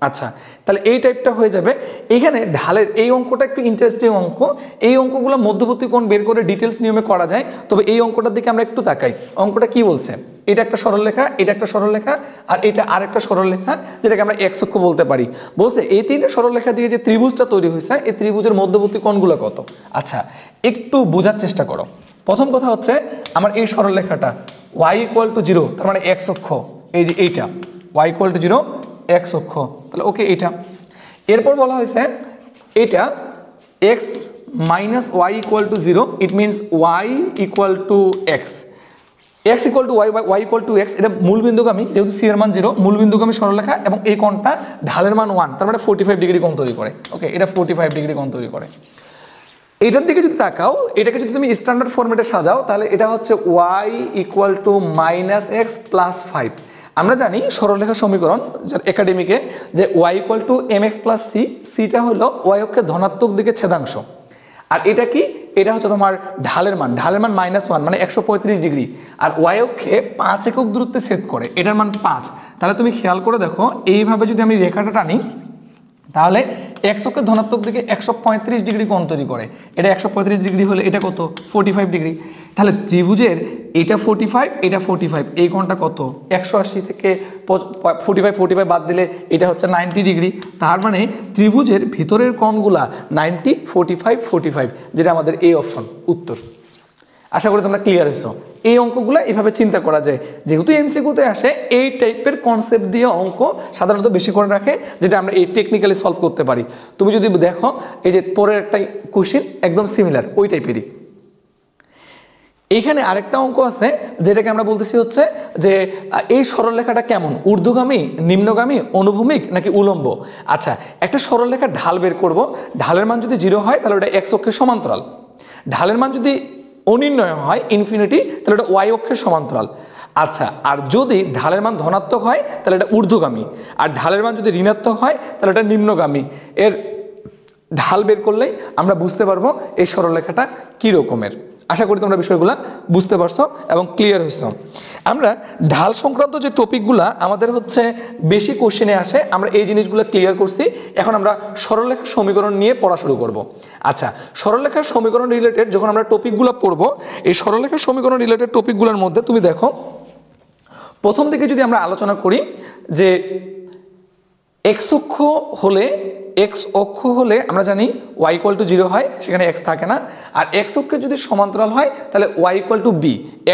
আচ্ছা, তাহলে এই টাইপটা হয়ে যাবে। এখানে ঢালের এই অঙ্কটা একটু ইন্টারেস্টিং অঙ্ক, এই অঙ্কগুলো মধ্যবর্তী কোণ বের করে ডিটেলস নিয়মে করা যায়, তবে এই অঙ্কটার দিকে আমরা একটু তাকাই। অঙ্কটা কি বলছে, এটা একটা সরলরেখা, এটা একটা সরলরেখা, আর এটা আরেকটা সরলরেখা যেটাকে আমরা x অক্ষ বলতে পারি। বলছে এই তিনটা সরলরেখা দিয়ে যে ত্রিভুজটা তৈরি হয়েছে এই ত্রিভুজের মধ্যবর্তী কোণগুলো কত। আচ্ছা, একটু বোঝার চেষ্টা করো। প্রথম কথা হচ্ছে আমার এই সরলরেখাটা y = 0, তার মানে x অক্ষ, এই যে এইটা y = 0 x অক্ষ, তাহলে ওকে এইটা। এরপর বলা হয়েছে এটা x - y = 0, it means y = x, x = y = x, এটা মূলবিন্দুগামী, যেহেতু c এর মান 0, মূলবিন্দুগামী সরলরেখা এবং এই কোণটা ঢালের মান 1, তার মানে 45 ডিগ্রি কোণ তৈরি করে। ওকে, এটা 45 ডিগ্রি কোণ তৈরি করে। এটার দিকে যদি তাকাও, এটাকে যদি তুমি স্ট্যান্ডার্ড ফরম্যাটে সাজাও তাহলে এটা হচ্ছে y = -x + 5। আমরা জানি সরলরেখার সমীকরণ একাডেমিকে যে y = mx + c, cটা হলো y অক্ষের ধনাত্মক দিকে ছেদাংশ, আর এটা কি, এটা হচ্ছে তোমার ঢালের মান, ঢালের মান -1 মানে 135 ডিগ্রি, আর y অক্ষে 5 একক দূরত্বে ছেদ করে, এটার মান 5। তাহলে তুমি খেয়াল করে দেখো এইভাবে যদি আমি রেখাটা টানি তাহলে x অক্ষের ধনাত্মক দিকে 135 ডিগ্রি কোণ তৈরি করে, এটা 135 ডিগ্রি হলে এটা কত 45 ডিগ্রি। তাহলে ত্রিভুজের এটা 45, এটা 45, এই কোণটা কত 180 থেকে 45 বাদ দিলে এটা হচ্ছে 90 ডিগ্রি, তার মানে ত্রিভুজের ভিতরের কোণগুলা 90, 45, 45, যেটা আমাদের এই অপশন উত্তর। আশা করি তোমরা ক্লিয়ার হয়েছো। এই অঙ্কগুলো এভাবে চিন্তা করা যায়, যেহেতু এমসিকিউতে আসে এই টাইপের কনসেপ্ট দিয়ে অঙ্ক সাধারণত বেশি করে রাখে, যেটা আমরা এই টেকনিক্যালি সলভ করতে পারি। তুমি যদি দেখো এই যে পরের একটা কোশ্চেন একদম সিমিলার ওই টাইপেরই। এইখানে আরেকটা অঙ্ক আছে যেটাকে আমরা বলতেছি হচ্ছে যে এই সরলরেখাটা কেমন, ঊর্ধ্বগামী, নিম্নগামী, অনুভূমিক নাকি উলম্ব। আচ্ছা, একটা সরলরেখার ঢাল বের করব, ঢালের মান যদি 0 হয় তাহলে ওটা x অক্ষের সমান্তরাল, ঢালের মান যদি অনির্ণয় হয় ইনফিনিটি তাহলে ওটা y অক্ষের সমান্তরাল, আচ্ছা, আর যদি ঢালের মান ধনাত্মক হয় তাহলে এটা ঊর্ধ্বগামী, আর ঢালের মান যদি ঋণাত্মক হয় তাহলে এটা নিম্নগামী। এর ঢাল বের করলেই আমরা বুঝতে পারবো এই সরলরেখাটা কী রকমের। আশা করি তোমরা বিষয়গুলো বুঝতে পারছো এবং ক্লিয়ার হয়েছো। আমরা ঢাল সংক্রান্ত যে টপিকগুলা আমাদের হচ্ছে বেশি কোশ্চেনে আসে, আমরা এই জিনিসগুলো ক্লিয়ার করছি। এখন আমরা সরলরেখার সমীকরণ নিয়ে পড়া শুরু করব। আচ্ছা, সরলরেখার সমীকরণ রিলেটেড যখন আমরা টপিকগুলো পড়বো, এই সরলরেখার সমীকরণ রিলেটেড টপিকগুলোর মধ্যে তুমি দেখো, প্রথম দিকে যদি আমরা আলোচনা করি যে এক্স অক্ষ হলে আমরা জানি y = 0 হয়, সেখানে x থাকে না। আর x অক্ষের যদি সমান্তরাল হয় তাহলে y = b।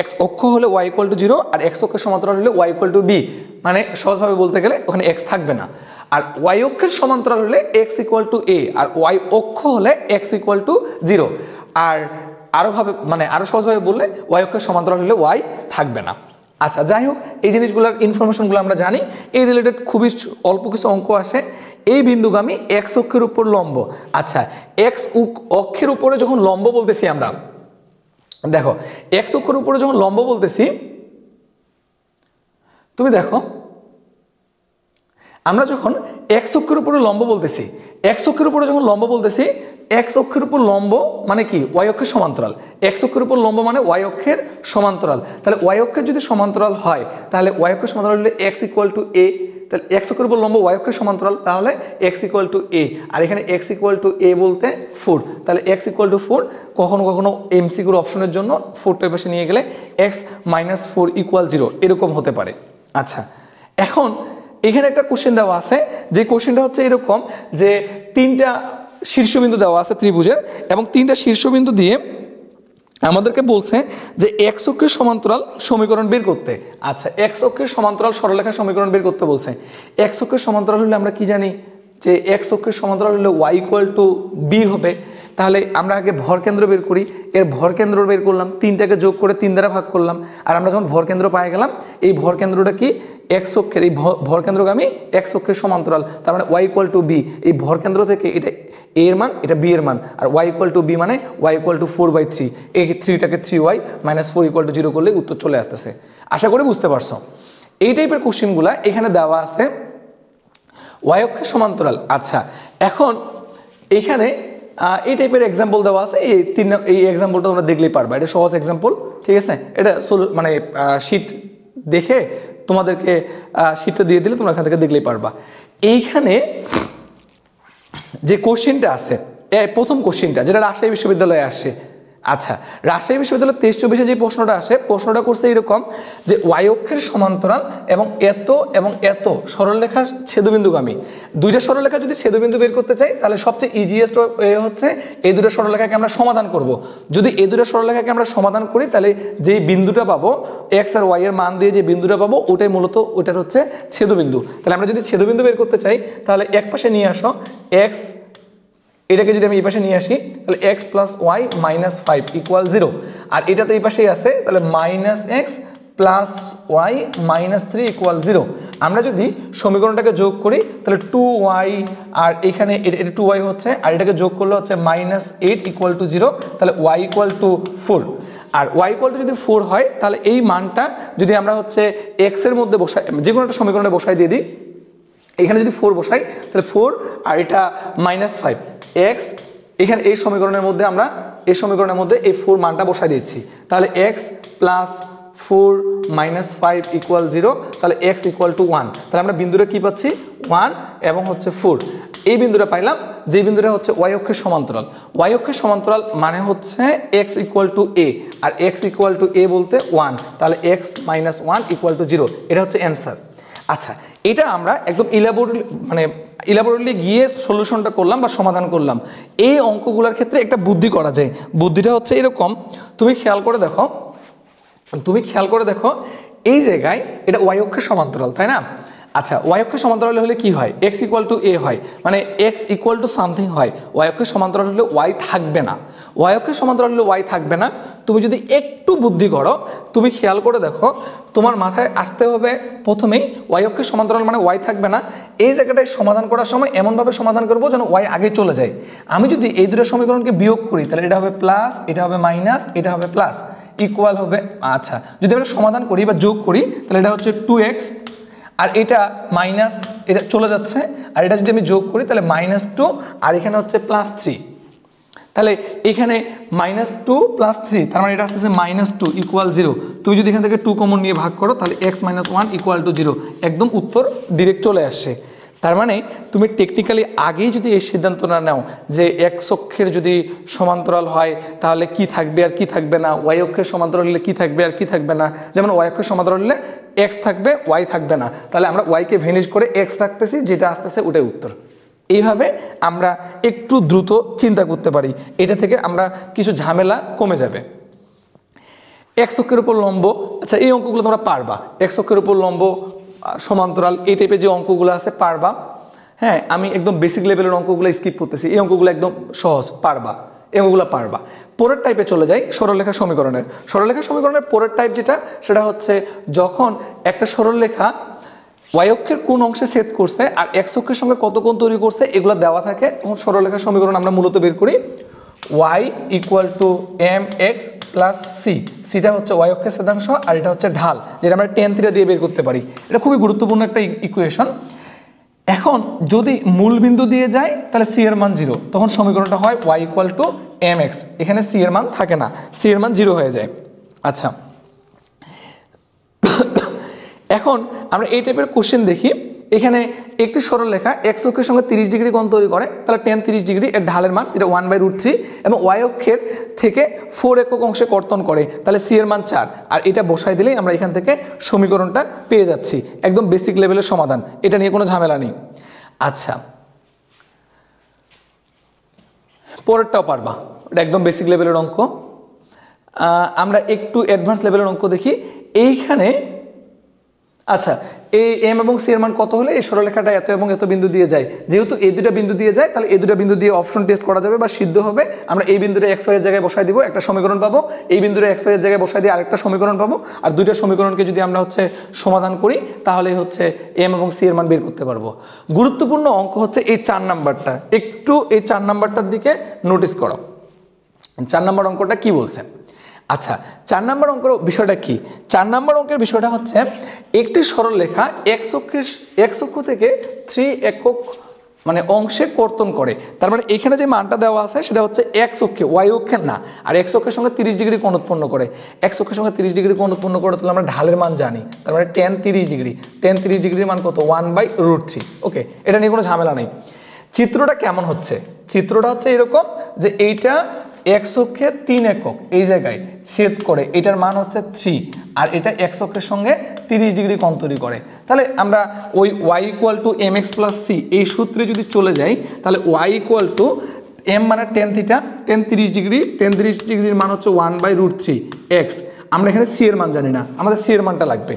x অক্ষ হলে y = 0 আর x অক্ষের সমান্তরাল হলে y = b, মানে সহজভাবে বলতে গেলে ওখানে x থাকবে না। আর y অক্ষের সমান্তরাল হলে x = a আর y অক্ষ হলে x = 0। আর আরো সহজভাবে বললে y অক্ষের সমান্তরাল হলে y থাকবে না। আচ্ছা, যাই হোক, এই জিনিসগুলোর ইনফরমেশনগুলো আমরা জানি। এই রিলেটেড খুবই অল্প কিছু অঙ্ক আসে। এই বিন্দুগামী এক্স অক্ষের উপর লম্ব। আচ্ছা, এক্স অক্ষের উপরে যখন লম্ব বলতেছি আমরা, দেখো এক্স অক্ষের উপরে যখন লম্ব বলতেছি, তুমি দেখো আমরা যখন এক্স অক্ষের উপরে লম্ব বলতেছি, এক্স অক্ষের উপরে যখন লম্ব বলতেছি, এক্স অক্ষের উপর লম্ব মানে কি? ওয়াই অক্ষের সমান্তরাল। এক্স অক্ষের উপর লম্ব মানে ওয়াই অক্ষের সমান্তরাল। তাহলে ওয়াই অক্ষের যদি সমান্তরাল হয় তাহলে ওয়াই অক্ষের সমান্তরাল হলে x = a। তাহলে এক্স অক্ষের উপর লম্ব ওয়াই অক্ষের সমান্তরাল, তাহলে x = a। আর এখানে x = a বলতে 4, তাহলে x = 4। কখনো কখনো এমসিকিউর অপশনের জন্য 4টা পাশে নিয়ে গেলে x - 4 = 0 এরকম হতে পারে। আচ্ছা, এখন এখানে একটা কোশ্চেন দেওয়া আছে, যে কোশ্চেনটা হচ্ছে এরকম যে 3টা শীর্ষবিন্দু দেওয়া আছে ত্রিভুজের, এবং 3টা শীর্ষবিন্দু দিয়ে আমাদেরকে বলছে যে এক্স অক্ষের সমান্তরাল সমীকরণ বের করতে। আচ্ছা, এক্স অক্ষের সমান্তরাল সরলরেখার সমীকরণ বের করতে বলছে। এক্স অক্ষের সমান্তরাল হলে আমরা কি জানি যে এক্স অক্ষের সমান্তরাল হলে y = b হবে। তাহলে আমরা আগে ভরকেন্দ্র বের করি। এর ভরকেন্দ্র বের করলাম, 3টাকে যোগ করে 3 দ্বারা ভাগ করলাম, আর আমরা যখন ভরকেন্দ্র পাই গেলাম, এই ভরকেন্দ্রটা কি? এক্স অক্ষের, এই ভরকেন্দ্রগামী এক্স অক্ষের সমান্তরাল, তার মানে y = b। এই ভরকেন্দ্র থেকে এটা a এর মান, এটা b এর মান, আর y = b মানে y = 4/3। এই 3টাকে 3y - 4 = 0 করলে উত্তর চলে আসতেছে। আশা করি বুঝতে পারছো। এই টাইপের কোশ্চেনগুলো এখানে দেওয়া আছে ওয়াই অক্ষের সমান্তরাল। আচ্ছা, এখন এইখানে এই টাইপের এক্সাম্পল দেওয়া আছে। এই এক্সাম্পলটা তোমরা দেখলেই পারবা, এটা সহজ এক্সাম্পল, ঠিক আছে? এটা মানে শীট দেখে তোমাদেরকে শীটটা দিয়ে দিলে তোমরা এখান থেকে দেখলেই পারবা। এইখানে যে কোশ্চেনটা আছে, প্রথম কোশ্চেনটা যেটা রাজশাহী বিশ্ববিদ্যালয়ে আসছে। আচ্ছা, রাজশাহী বিশ্ববিদ্যালয়ের 23-24 যে প্রশ্নটা আসে, প্রশ্নটা করছে এরকম যে ওয়াই অক্ষের সমান্তরাল এবং এত সরলরেখার ছেদবিন্দুগামী। 2টা সরলরেখা যদি ছেদবিন্দু বের করতে চাই তাহলে সবচেয়ে ইজিয়েস্ট ওয়ে হচ্ছে এই 2টা সরলরেখাকে আমরা সমাধান করব। যদি এই 2টা সরলরেখাকে আমরা সমাধান করি তাহলে যেই বিন্দুটা পাবো, এক্স আর ওয়াই এর মান দিয়ে যে বিন্দুটা পাবো, ওটাই মূলত ওটার হচ্ছে ছেদবিন্দু। তাহলে আমরা যদি ছেদবিন্দু বের করতে চাই তাহলে এক পাশে নিয়ে আসো এক্স, এটাকে যদি আমি এই পাশে নিয়ে আসি তাহলে x + y - 5 = 0। আর এটা তো এই পাশেই আছে, তাহলে -x + y - 3 = 0। আমরা যদি সমীকরণটাকে যোগ করি তাহলে 2y, আর এখানে এটা 2y হচ্ছে, আর এটাকে যোগ করলে হচ্ছে -8 = 0। তাহলে y = 4। আর y যদি 4 হয় তাহলে এই মানটা যদি আমরা হচ্ছে x এর মধ্যে বসাই, যে কোনো একটা সমীকরণে বসাই দিয়ে দিই, এখানে যদি 4 বসাই তাহলে 4 আর এটা -5 x, এখানে এই সমীকরণের মধ্যে আমরা এই 4 মানটা বসাই দিচ্ছি। তাহলে x + 4 - 5 = 0। তাহলে x = 1। তাহলে আমরা বিন্দুটা কি পাচ্ছি? 1 এবং হচ্ছে 4। এই বিন্দুটা পাইলাম, যে বিন্দুটা হচ্ছে ওয়াই অক্ষের সমান্তরাল। ওয়াই অক্ষের সমান্তরাল মানে হচ্ছে x = a, R x = a বলতে 1। তাহলে x - 1 = 0। এটা হচ্ছে অ্যান্সার। আচ্ছা, এটা আমরা একদম ইলাবোরেটলি গিয়ে সলিউশনটা করলাম বা সমাধান করলাম। এই অঙ্কগুলোর ক্ষেত্রে একটা বুদ্ধি করা যায়। বুদ্ধিটা হচ্ছে এরকম, তুমি খেয়াল করে দেখো এই জায়গায় এটা ওয়াই অক্ষের সমান্তরাল, তাই না? আচ্ছা, ওয়াই অক্ষের সমান্তরাল হলে কি হয়? x = a হয়, মানে x = সামথিং হয়। ওয়াই অক্ষের সমান্তরাল হলে y থাকবে না। ওয়াই অক্ষের সমান্তরাল হলে y থাকবে না। তুমি যদি একটু বুদ্ধি করো, তুমি খেয়াল করে দেখো, তোমার মাথায় আসতে হবে প্রথমেই ওয়াই অক্ষের সমান্তরাল মানে y থাকবে না। এই জায়গাটায় সমাধান করার সময় এমনভাবে সমাধান করবো যেন y আগে চলে যায়। আমি যদি এই 2টা সমীকরণকে বিয়োগ করি তাহলে এটা হবে প্লাস, এটা হবে মাইনাস, এটা হবে প্লাস ইকুয়াল হবে, আচ্ছা যদি আমরা সমাধান করি বা যোগ করি তাহলে এটা হচ্ছে 2x, আর এটা মাইনাস, এটা চলে যাচ্ছে, আর এটা যদি আমি যোগ করি তাহলে -2, আর এখানে হচ্ছে +3, তাহলে এখানে -2 + 3, তার মানে এটা আসতেছে -2 = 0। তুমি যদি এখান থেকে 2 কমন নিয়ে ভাগ করো তাহলে x - 1 = 0, একদম উত্তর ডিরেক্ট চলে আসছে। তার মানে তুমি টেকনিক্যালি আগেই যদি এই সিদ্ধান্ত না নাও যে x অক্ষের যদি সমান্তরাল হয় তাহলে কি থাকবে আর কি থাকবে না, y অক্ষের সমান্তরাল হলে কি থাকবে আর কি থাকবে না, যেমন y অক্ষের সমান্তরাল হলে x থাকবে y থাকবে না, তাহলে আমরা y কে ভেনিশ করে x রাখতেছি, যেটা আসতেছে ওটাই উত্তর। এইভাবে আমরা একটু দ্রুত চিন্তা করতে পারি, এটা থেকে আমরা কিছু ঝামেলা কমে যাবে। x অক্ষের উপর লম্ব, আচ্ছা এই অঙ্কগুলো তোমরা পারবা, x অক্ষের উপর লম্ব সমান্তরাল এই টাইপের যে অঙ্কগুলো আছে পারবা। হ্যাঁ, আমি একদম বেসিক লেভেলের অঙ্কগুলো স্কিপ করতেছি, এই অঙ্কগুলো একদম সহজ, পারবা, এই অঙ্কগুলো পারবা। পরের টাইপে চলে যাই, সরলরেখা সমীকরণের। সরলরেখা সমীকরণের পরের টাইপ যেটা, সেটা হচ্ছে যখন একটা সরলরেখা y অক্ষের কোন অংশে ছেদ করছে আর x অক্ষের সঙ্গে কত কোণ তৈরি করছে এগুলো দেওয়া থাকে, তখন সরলরেখা সমীকরণ আমরা মূলত বের করি y = mx + c। সিটা হচ্ছে y অক্ষের ছেদাংশ আর এটা হচ্ছে ঢাল, যেটা আমরা tan θ দিয়ে বের করতে পারি। এটা খুবই গুরুত্বপূর্ণ একটা ইকুয়েশন। এখন যদি মূল বিন্দু দিয়ে যায় তাহলে c এর মান 0, তখন সমীকরণটা হয় y = mx, এখানে c এর মান থাকে না, c এর মান 0 হয়ে যায়। আচ্ছা, এখন আমরা এই টাইপের কোশ্চেন দেখি। এখানে একটি সরলরেখা x অক্ষের সঙ্গে 30 ডিগ্রি কোণ তৈরি করে, তাহলে tan 30 ডিগ্রি এর ঢালের মান এটা 1/√3, এবং y অক্ষের থেকে 4 একক অংশে কর্তন করে, তাহলে c এর মান 4, আর এটা বসাই দিলেই আমরা এখান থেকে সমীকরণটা পেয়ে যাচ্ছি। একদম বেসিক লেভেলের সমাধান, এটা নিয়ে কোনো ঝামেলা নেই। আচ্ছা, পরেরটাও পারবা, এটা একদম বেসিক লেভেলের অঙ্ক। আমরা একটু অ্যাডভান্স লেভেলের অঙ্ক দেখি। এইখানে আচ্ছা, এই m এবং c এর মান কত হলে এই সরলরেখাটা এত এবং এত বিন্দু দিয়ে যায়, যেহেতু এই দুটো বিন্দু দিয়ে যায় তাহলে এই দুটো বিন্দু দিয়ে অপশন টেস্ট করা যাবে বা সিদ্ধ হবে। আমরা এই বিন্দুটা x y এর জায়গায় বসাই দিব, একটা সমীকরণ পাবো, এই বিন্দুটা x y এর জায়গায় বসাই দিয়ে আরেকটা সমীকরণ পাবো, আর দুইটা সমীকরণকে যদি আমরা হচ্ছে সমাধান করি তাহলে হচ্ছে m এবং c এর মান বের করতে পারবো। গুরুত্বপূর্ণ অঙ্ক হচ্ছে এই 4 নাম্বারটা, একটু এই 4 নাম্বারটার দিকে নোটিস করো। 4 নাম্বার অঙ্কটা কি বলছে? আচ্ছা, 4 নম্বর অঙ্কের বিষয়টা কি? 4 নম্বর অঙ্কের বিষয়টা হচ্ছে একটি সরলরেখা x অক্ষ থেকে 3 একক মানে অংশে কর্তন করে। তার মানে এখানে যে মানটা দেওয়া আছে সেটা হচ্ছে x অক্ষে, y অক্ষের না, আর x অক্ষের সঙ্গে 30 ডিগ্রি কোণ উৎপন্ন করে। x অক্ষের সঙ্গে 30 ডিগ্রি কোণ উৎপন্ন করে তাহলে আমরা ঢালের মান জানি, তার মানে tan 30 ডিগ্রি, tan 30 ডিগ্রির মান কত? 1/√3। ওকে, এটা নিয়ে কোনো ঝামেলা নেই। চিত্রটা কেমন হচ্ছে? চিত্রটা হচ্ছে এরকম যে এইটা x অক্ষে 3 একক এই জায়গায় ছেদ করে, এটার মান হচ্ছে 3, আর এটা x অক্ষের সঙ্গে 30 ডিগ্রি কোণ তৈরি করে। তাহলে আমরা ওই y = mx + c এই সূত্রে যদি চলে যাই তাহলে y = m মানে tan θ, tan 30 ডিগ্রি, tan 30 ডিগ্রির মান হচ্ছে 1/√3 x। আমরা এখানে c এর মান জানি না, আমাদের c এর মানটা লাগবে।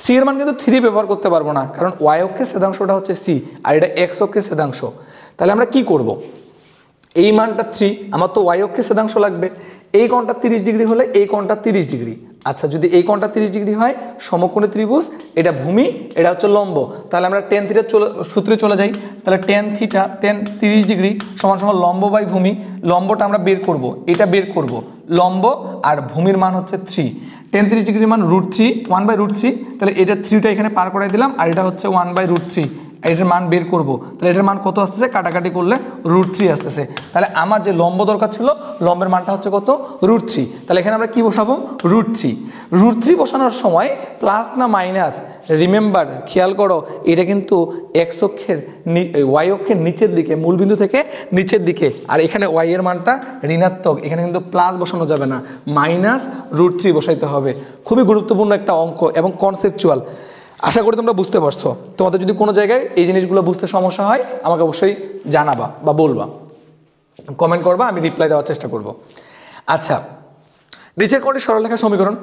c এর মান কিন্তু 3 ব্যবহার করতে পারবো না, কারণ y অক্ষের ছেদাংশটা হচ্ছে c আর এটা x অক্ষের ছেদাংশ। তাহলে আমরা কি করব? এই মানটা 3, আমার তো y অক্ষের ছেদাংশ লাগবে। এই কোণটা 30 ডিগ্রি হলে এই কোণটা 30 ডিগ্রি। আচ্ছা, যদি এই কোণটা 30 ডিগ্রি হয়, সমকোণী ত্রিভুজ, এটা ভূমি, এটা হচ্ছে লম্ব, তাহলে আমরা tan θ সূত্রে চলে যাই। তাহলে tan θ tan 30 ডিগ্রি সমান লম্ব বাই ভূমি। লম্বটা আমরা বের করব, এটা বের করব, লম্ব আর ভূমির মান হচ্ছে 3। tan 30 ডিগ্রির মান √3, 1/√3, তাহলে এটা 3টা এখানে পার করাই দিলাম, আর এটা হচ্ছে 1/√3, এটার মান বের করব। তাহলে এটার মান কত আসতেছে? কাটাকাটি করলে √3 আসতেছে। তাহলে আমার যে লম্ব দরকার ছিল, লম্বের মানটা হচ্ছে কত? √3। তাহলে এখানে আমরা কি বসাবো? √3। √3 বসানোর সময় প্লাস না মাইনাস? রিমেম্বার, খেয়াল করো, এটা কিন্তু x অক্ষের y অক্ষের নিচের দিকে, মূলবিন্দু থেকে নিচের দিকে, আর এখানে y এর মানটা ঋণাত্মক, এখানে কিন্তু প্লাস বসানো যাবে না, -√3 বসাইতে হবে। খুবই গুরুত্বপূর্ণ একটা অঙ্ক এবং কনসেপচুয়াল। আশা করি তোমরা বুঝতে পারছো। তোমাদের যদি কোনো জায়গায় এই জিনিসগুলো বুঝতে সমস্যা হয় আমাকে অবশ্যই জানাবা বা বলবা, কমেন্ট করবা, আমি রিপ্লাই দেওয়ার চেষ্টা করব। আচ্ছা, নিচের কোণটি সরলরেখা সমীকরণ।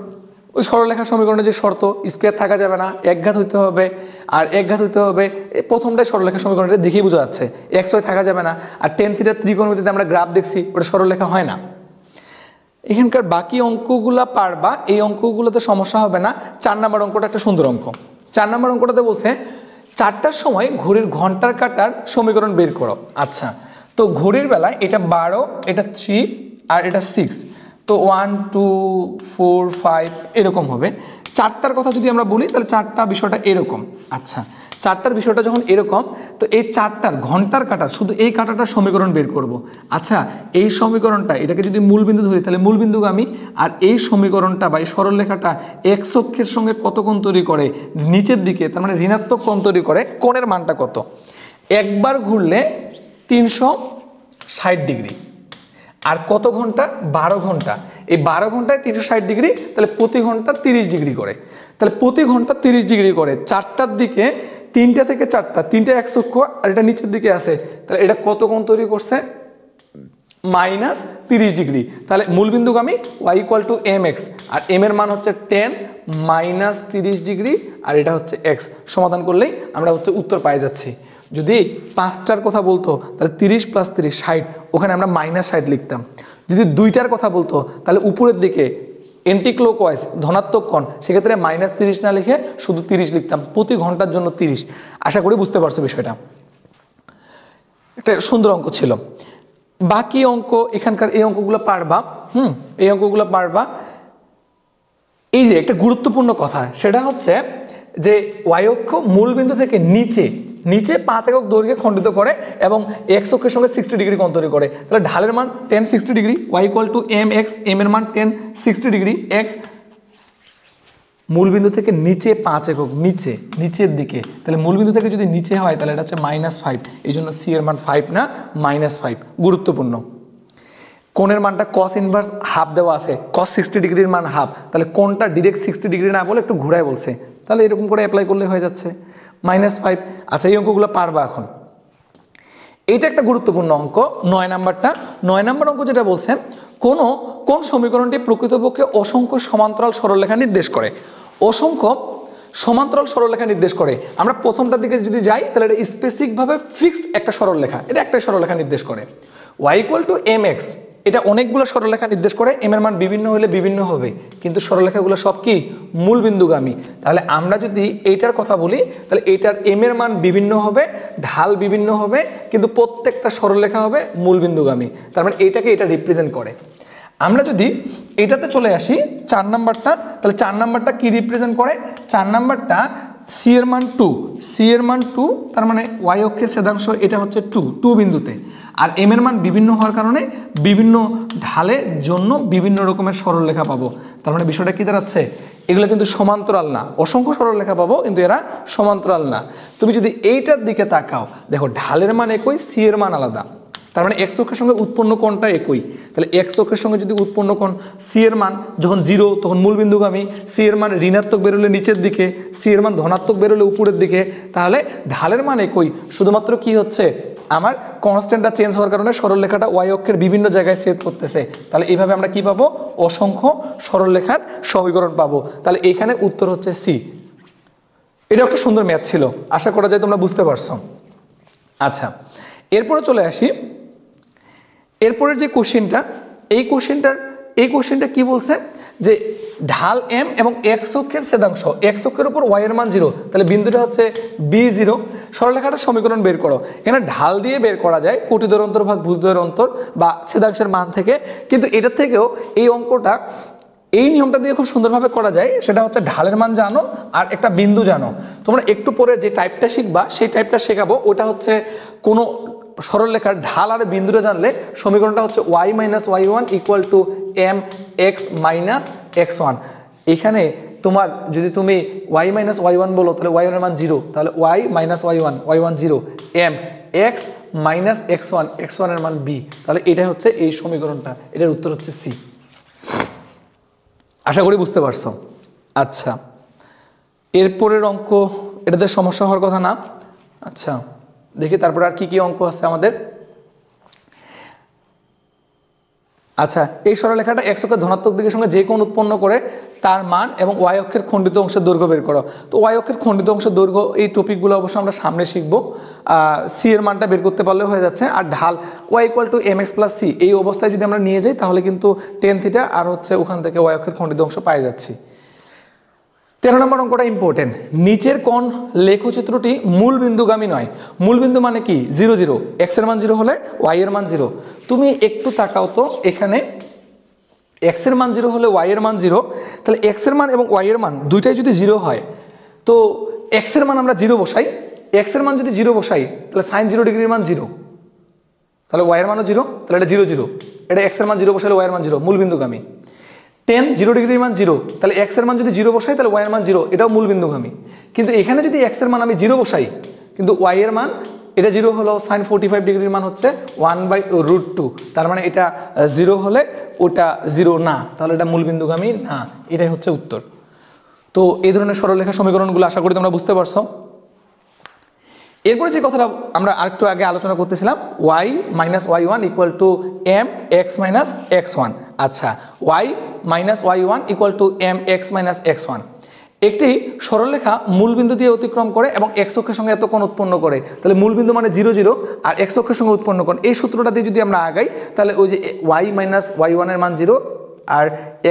ওই সরলরেখা সমীকরণে যে শর্ত, স্কয়ার থাকা যাবে না, একঘাত হইতে হবে, আর একঘাত হইতে হবে, প্রথমটাই সরলরেখা সমীকরণটা দেখেই বোঝা যাচ্ছে। xy থাকা যাবে না, আর tan θ ত্রিকোণমিতিতে আমরা গ্রাফ দেখছি, ওটা সরলরেখা হয় না। এখানকার বাকি অঙ্কগুলো পারবা, এই অঙ্কগুলোতে সমস্যা হবে না। 4 নম্বর অঙ্কটা একটা সুন্দর অঙ্ক। 4 নম্বর অঙ্কটাতে বলছে 4টার সময় ঘড়ির ঘন্টার কাঁটার সমীকরণ বের করো। আচ্ছা, তো ঘড়ির বেলায় এটা 12, এটা 3 আর এটা 6, তো 1 2 4 5 এরকম হবে। চারটার কথা যদি আমরা বলি তাহলে চারটা বিষয়টা এরকম। আচ্ছা, চারটার বিষয়টা যখন এরকম, তো এই চারটার ঘন্টার কাঁটা শুধু এই কাঁটাটার সমীকরণ বের করব। আচ্ছা, এই সমীকরণটা এটাকে যদি মূলবিন্দু ধরি তাহলে মূলবিন্দুগামী, আর এই সমীকরণটা বা এই সরলরেখাটা এক্স অক্ষের সঙ্গে কত কোণ তৈরি করে নিচের দিকে, তার মানে ঋণাত্মক কোণ তৈরি করে, কোণের মানটা কত? একবার ঘুরলে 360 ডিগ্রি, আর কত ঘন্টা? 12 ঘন্টা। এই 12 ঘন্টায় 360 ডিগ্রি, তাহলে প্রতি ঘন্টা 30 ডিগ্রি করে, তাহলে প্রতি ঘন্টা 30 ডিগ্রি করে চারটার দিকে, তিনটা থেকে চারটা, তিনটা এক অক্ষ আর এটা নিচের দিকে আছে, তাহলে এটা কত কোণ তৈরি করছে? -30 ডিগ্রি। তাহলে মূলবিন্দুগামী y = mx, আর m এর মান হচ্ছে 10 -30 ডিগ্রি, আর এটা হচ্ছে x। সমাধান করলেই আমরা হচ্ছে উত্তর পেয়ে যাচ্ছি। যদি পাঁচটার কথা বলতো তাহলে 30 + 30 60, ওখানে আমরা -60 লিখতাম। যদি দুইটার কথা বলতো তাহলে উপরের দিকে এন্টি ক্লকওয়াইজ ধনাত্মক কোণ, সেক্ষেত্রে -30 না লিখে শুধু 30 লিখতাম, প্রতি ঘন্টার জন্য 30। আশা করি বুঝতে পারছো বিষয়টা। একটা সুন্দর অঙ্ক ছিল। বাকি অঙ্ক এখানকার এই অঙ্কগুলো পারবা, এই অঙ্কগুলো পারবা। এই যে একটা গুরুত্বপূর্ণ কথা, সেটা হচ্ছে যে y অক্ষ মূলবিন্দু থেকে নিচে 5 একক দৈর্ঘ্যে খণ্ডিত করে এবং x অক্ষের সঙ্গে 60 ডিগ্রি কোণ তৈরি করে। তাহলে ঢালের মান 10 60 ডিগ্রি, y = mx, m এর মান 10 60 ডিগ্রি, x মূলবিন্দু থেকে নিচে 5 একক, নিচের দিকে, তাহলে মূলবিন্দু থেকে যদি নিচে হয় তাহলে এটা হচ্ছে -5, এই জন্য c এর মান 5 না -5। গুরুত্বপূর্ণ। কোণের মানটা cos ইনভার্স হাফ দেওয়া আছে, cos 60 ডিগ্রির মান হাফ, তাহলে কোণটা ডিরেক্ট 60 ডিগ্রি না বলে একটু ঘুরায় বলছে, তাহলে এরকম করে অ্যাপ্লাই করলে হয়ে যাচ্ছে -5। আচ্ছা, এই অঙ্কগুলো পারবা এখন। এইটা একটা গুরুত্বপূর্ণ অঙ্ক, 9 নাম্বারটা। 9 নাম্বার অঙ্ক যেটা বলছে, কোন সমীকরণটি প্রকৃতপক্ষে অসংখ্য সমান্তরাল সরলরেখা নির্দেশ করে? অসংখ্য সমান্তরাল সরলরেখা নির্দেশ করে। আমরা প্রথমটার দিকে যদি যাই তাহলে এটা স্পেসিফিকভাবে ফিক্সড একটা সরলরেখা, এটা একটাই সরলরেখা নির্দেশ করে। y = mx, এটা অনেকগুলো সরলরেখা নির্দেশ করে, m এর মান বিভিন্ন হলে বিভিন্ন হবে, কিন্তু সরলরেখাগুলো সব কি? মূলবিন্দুগামী। তাহলে আমরা যদি এইটার কথা বলি তাহলে এইটার m এর মান বিভিন্ন হবে, ঢাল বিভিন্ন হবে, কিন্তু প্রত্যেকটা সরলরেখা হবে মূলবিন্দুগামী। তার মানে এইটাকে এটা রিপ্রেজেন্ট করে। আমরা যদি এটাতে চলে আসি 4 নাম্বারটা, তাহলে 4 নাম্বারটা কি রিপ্রেজেন্ট করে? 4 নাম্বারটা c এর মান 2, c এর মান 2, তার মানে y অক্ষের ছেদাংশ এটা হচ্ছে 2 বিন্দুতে, আর m এর মান বিভিন্ন হওয়ার কারণে বিভিন্ন ঢালের জন্য বিভিন্ন রকমের সরলরেখা পাবো। তার মানে বিষয়টা কি দাঁড়াচ্ছে? এগুলো কিন্তু সমান্তরাল না, অসংখ্য সরলরেখা পাবো কিন্তু এরা সমান্তরাল না। তুমি যদি এইটার দিকে তাকাও, দেখো ঢালের মান একই, c এর মান আলাদা, তার মানে x অক্ষের সঙ্গে উৎপন্ন কোণটা একই। তাহলে x অক্ষের সঙ্গে যদি উৎপন্ন কোণ c এর মান যখন 0 তখন মূলবিন্দুগামী, c এর মান ঋণাত্মক বেরোলে নিচের দিকে, c এর মান ধনাত্মক বেরোলে উপরের দিকে, তাহলে ঢালের মান একই, শুধুমাত্র কি হচ্ছে আমার কনস্ট্যান্টটা চেঞ্জ হওয়ার কারণে সরলরেখাটা y অক্ষের বিভিন্ন জায়গায় ছেদ করতেছে। তাহলে এইভাবে আমরা কি পাবো? অসংখ্য সরলরেখার সমীকরণ পাবো। তাহলে এইখানে উত্তর হচ্ছে c। এটা একটা সুন্দর ম্যাথ ছিল, আশা করা যায় তোমরা বুঝতে পারছো। আচ্ছা, এরপরে চলে আসি এরপরের যে কোশ্চেনটা, এই কোশ্চেনটা কি বলছে যে ঢাল m এবং x অক্ষের ছেদাংশ, x অক্ষের উপর y এর মান 0, তাহলে বিন্দুটা হচ্ছে b0। সরলরেখাটার সমীকরণ বের করো। এখানে ঢাল দিয়ে বের করা যায় কোটিদ্বয়ের অন্তর ভাগ ভুজদ্বয়ের অন্তর বা ছেদাংশের মান থেকে, কিন্তু এটার থেকেও এই অঙ্কটা এই নিয়মটা দিয়ে খুব সুন্দরভাবে করা যায়। সেটা হচ্ছে ঢালের মান জানো আর একটা বিন্দু জানো। তোমরা একটু পরে যে টাইপটা শিখবা সেই টাইপটা শেখাবো, ওটা হচ্ছে কোনো সরলরেখার ঢাল আর বিন্দুটা জানলে সমীকরণটা হচ্ছে y - y1 = mx - x1। এখানে তোমার যদি তুমি y - y1 বলো তাহলে y1 এর মান 0, তাহলে y - y1 0, m x - x1 এর মান b, তাহলে এটা হচ্ছে এই সমীকরণটা, এটার উত্তর হচ্ছে c। আশা করি বুঝতে পারছো। আচ্ছা, এরপরের অঙ্ক, এটাতে সমস্যা হওয়ার কথা না। আচ্ছা, দেখি তারপর আর কি অঙ্ক আছে আমাদের। আচ্ছা, এই সরলরেখাটা x অক্ষের ধনাত্মক দিকের সঙ্গে যে কোণ উৎপন্ন করে তার মান এবং y অক্ষের খণ্ডিত অংশের দৈর্ঘ্য বের করো। তো y অক্ষের খণ্ডিত অংশের দৈর্ঘ্য এই টপিকগুলো অবশ্য আমরা সামনে শিখবো। c এর মানটা বের করতে পারলে হয়ে যাচ্ছে। আর ঢাল y = mx + c, এই অবস্থায় যদি আমরা নিয়ে যাই তাহলে কিন্তু tan θ আর হচ্ছে ওখান থেকে y অক্ষের খণ্ডিত অংশ পাই যাচ্ছি। 13 নম্বর অঙ্কটা ইম্পর্টেন্ট। নিচের কোণ লেখচিত্রটি মূলবিন্দুগামী নয়। মূলবিন্দু মানে কি? 0 0, x এর মান 0 হলে y এর মান 0। তুমি একটু তাকাও তো, এখানে এক্স এর মান 0 হলে ওয়াই এর মান 0, তাহলে এক্স এর মান এবং ওয়াই এর মান দুইটাই যদি 0 হয় তো এক্স এর মান আমরা 0 বসাই, এক্স এর মান যদি 0 বসাই তাহলে সাইন 0 ডিগ্রির মান 0, তাহলে ওয়াই এর মানও 0, তাহলে এটা 0 0, এটা এক্স এর মান 0 বসাইলে ওয়াই এর মান 0, মূলবিন্দুগামী। টেন 0 ডিগ্রির মান 0, তাহলে এক্স এর মান যদি 0 বসাই তাহলে ওয়াই এর মান 0, এটাও মূলবিন্দুগামী। কিন্তু এখানে যদি এক্স এর মান আমি 0 বসাই কিন্তু ওয়াই এর মান এটা 0 হলো সাইন 45 ডিগ্রির মান হচ্ছে 1/√2, তার মানে এটা 0 হলে ওটা 0 না, তাহলে এটা মূলবিন্দুগামী না, এটাই হচ্ছে উত্তর। তো এই ধরনের সরলরেখা সমীকরণগুলো আশা করি তোমরা বুঝতে পারছো। এরপরে যে কথাটা আমরা আরেকটু আগে আলোচনা করতেছিলাম, y minus y1 equal to m x minus x1। আচ্ছা, y minus y1 equal to m x minus x1 একটি সরলরেখা মূলবিন্দু দিয়ে অতিক্রম করে এবং x অক্ষের সঙ্গে এত কোণ উৎপন্ন করে, তাহলে মূলবিন্দু মানে 0 0 আর x অক্ষের সঙ্গে উৎপন্ন কোণ, এই সূত্রটা দিয়ে যদি আমরা আগাই তাহলে ওই যে y মাইনাস y1 এর মান 0 আর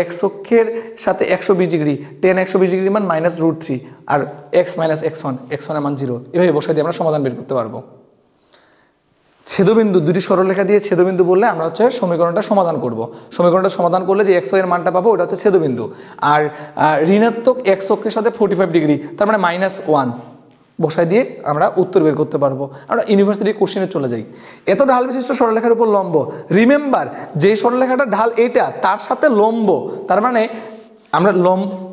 x অক্ষের সাথে 120 ডিগ্রি, টেন 120 ডিগ্রির মান -√3 আর x মাইনাস x1 এর মান 0, এভাবে বসাই দিয়ে আমরা সমাধান বের করতে পারবো। ছেদবিন্দু, দুটি সরলরেখা দিয়ে ছেদবিন্দু বললে আমরা হচ্ছে সমীকরণটা সমাধান করব। সমীকরণটা সমাধান করলে যে x এর মানটা পাবো ওটা হচ্ছে ছেদবিন্দু, আর ঋণাত্মক x অক্ষের সাথে 45 ডিগ্রি তার মানে -1 বসাই দিয়ে আমরা উত্তর বের করতে পারবো। আমরা ইউনিভার্সিটি কোশ্চেনে চলে যাই। এত ঢাল বিশিষ্ট সরলরেখার উপর লম্ব, রিমেম্বার যে সরলরেখাটা ঢাল এটা তার সাথে লম্ব, তার মানে আমরা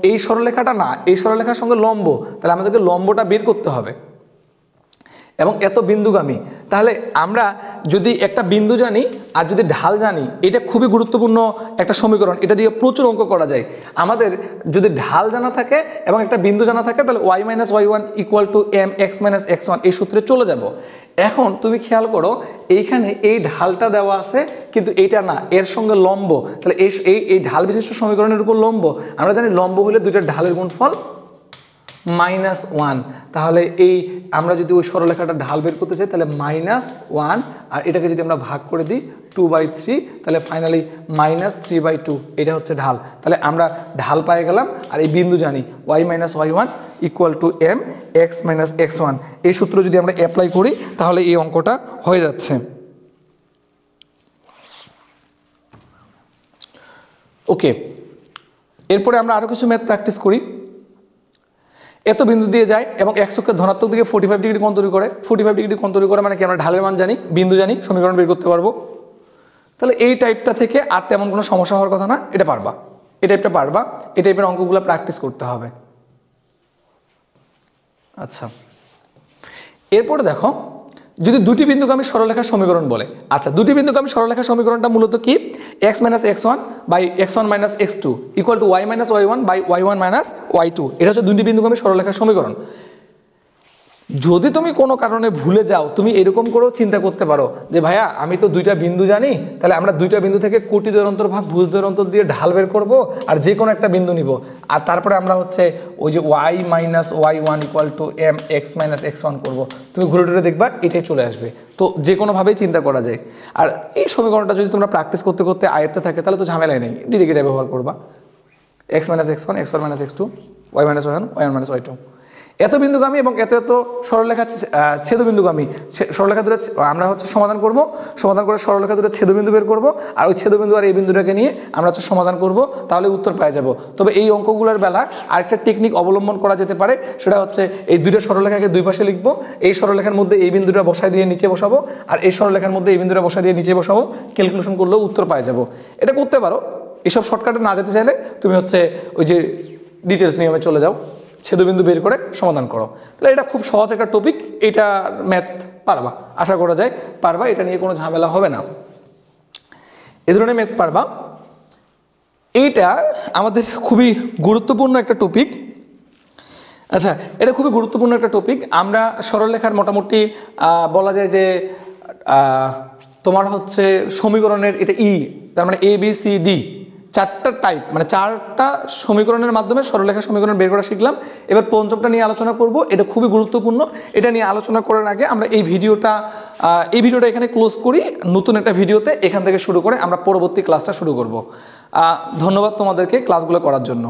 এই সরলরেখাটা না, এই সরলরেখার সঙ্গে লম্ব, তাহলে আমাদেরকে লম্বটা বের করতে হবে এবং এত বিন্দুগামী। তাহলে আমরা যদি একটা বিন্দু জানি আর যদি ঢাল জানি, এটা খুবই গুরুত্বপূর্ণ একটা সমীকরণ, এটা দিয়ে প্রচুর অঙ্ক করা যায়। আমাদের যদি ঢাল জানা থাকে এবং একটা বিন্দু জানা থাকে তাহলে y minus y1 equal to m x minus x1 এই সূত্রে চলে যাব। এখন তুমি খেয়াল করো এইখানে এই ঢালটা দেওয়া আছে কিন্তু এইটা না, এর সঙ্গে লম্ব, তাহলে এই ঢাল বিশিষ্ট সমীকরণের উপর লম্ব, আমরা জানি লম্ব হলে দুইটা ঢালের গুণফল -1, তাহলে এই আমরা যদি ওই সরলরেখাটা ঢাল বের করতে চাই তাহলে -1 আর এটাকে যদি আমরা ভাগ করে দিই 2/3 তাহলে ফাইনালি -3/2, এটা হচ্ছে ঢাল। তাহলে আমরা ঢাল পেয়ে গেলাম আর এই বিন্দু জানি y minus y1 equal to m x minus x1, এই সূত্র যদি আমরা অ্যাপ্লাই করি তাহলে এই অঙ্কটা হয়ে যাচ্ছে। ওকে, এরপরে আমরা আরও কিছু ম্যাথ প্র্যাকটিস করি। এত বিন্দু দিয়ে যায় এবং x অক্ষের ধনাত্মক দিকে 45 ডিগ্রি কোণ তৈরি করে, 45 ডিগ্রি কোণ তৈরি করে মানে কি আমরা ঢালের মান জানি, বিন্দু জানি, সমীকরণ বের করতে পারবো। তাহলে এই টাইপটা থেকে আর তেমন কোনো সমস্যা হওয়ার কথা না, এটা পারবা, এই টাইপটা পারবা, এই টাইপের অঙ্কগুলো প্র্যাকটিস করতে হবে। আচ্ছা, এরপরে দেখো যদি দুটি বিন্দুগামী সরলরেখার সমীকরণ বলে, আচ্ছা দুটি বিন্দুগামী সরলরেখার সমীকরণটা মূলত কি, x minus x1 by x1 minus x2 equal to y minus y1 by y1 minus y2, এটা হচ্ছে দুটি বিন্দুগামী সরলরেখার সমীকরণ। যদি তুমি কোনো কারণে ভুলে যাও, তুমি এরকম করেও চিন্তা করতে পারো যে ভাইয়া আমি তো দুইটা বিন্দু জানি, তাহলে আমরা দুইটা বিন্দু থেকে কোটিদ্বয়ের অন্তর ভাগ ভুজদ্বয়ের অন্তর দিয়ে ঢাল বের করবো আর যে কোনো একটা বিন্দু নিব, আর তারপরে আমরা হচ্ছে ওই যে y minus y1 equal to m x minus x1 করবো। তুমি ঘুরে ঘুরে দেখবা এটাই চলে আসবে। তো যে কোনোভাবেই চিন্তা করা যায়। আর এই সমীকরণটা যদি তোমরা প্র্যাকটিস করতে করতে আয়ত্তে থাকে তাহলে তো ঝামেলাই নেই, ডিরেক্ট এটা ব্যবহার করবা, x minus x1 x1 minus x2 y minus y1 y1 minus y2। এত বিন্দুগামী এবং এত সরলরেখা ছেদবিন্দুগামী সরলরেখা দুটো আমরা হচ্ছে সমাধান করব, সমাধান করে সরলরেখা দুটো ছেদবিন্দু বের করব আর ওই ছেদবিন্দু আর এই বিন্দুটাকে নিয়ে আমরা হচ্ছে সমাধান করব, তাহলে উত্তর পেয়ে যাব। তবে এই অঙ্কগুলোর বেলা আরেকটা টেকনিক অবলম্বন করা যেতে পারে, সেটা হচ্ছে এই দুইটা সরলরেখাকে দুই পাশে লিখবো, এই সরলরেখার মধ্যে এই বিন্দুটা বসায় দিয়ে নিচে বসাবো আর এই সরলরেখার মধ্যে এই বিন্দুটা বসায় দিয়ে নিচে বসাবো, ক্যালকুলেশন করলেও উত্তর পেয়ে যাব। এটা করতে পারো। এসব শর্টকাটে না যেতে চাইলে তুমি হচ্ছে ওই যে ডিটেলস নিয়মে চলে যাও, ছেদবিন্দু বের করে সমাধান করো। তাহলে এটা খুব সহজ একটা টপিক, এটা ম্যাথ পারবা, আশা করা যায় পারবা, এটা নিয়ে কোনো ঝামেলা হবে না, এ ধরনের ম্যাথ পারবা। এইটা আমাদের খুবই গুরুত্বপূর্ণ একটা টপিক। আচ্ছা, এটা খুবই গুরুত্বপূর্ণ একটা টপিক। আমরা সরলরেখার মোটামুটি বলা যায় যে তোমার হচ্ছে সমীকরণের এটা তার মানে ABCD চারটা টাইপ, মানে চারটা সমীকরণের মাধ্যমে সরলরেখা সমীকরণ বের করা শিখলাম। এবার পঞ্চমটা নিয়ে আলোচনা করব, এটা খুবই গুরুত্বপূর্ণ। এটা নিয়ে আলোচনা করার আগে আমরা এই ভিডিওটা এখানে ক্লোজ করি, নতুন একটা ভিডিওতে এখান থেকে শুরু করে আমরা পরবর্তী ক্লাসটা শুরু করব। ধন্যবাদ তোমাদেরকে ক্লাসগুলো করার জন্য।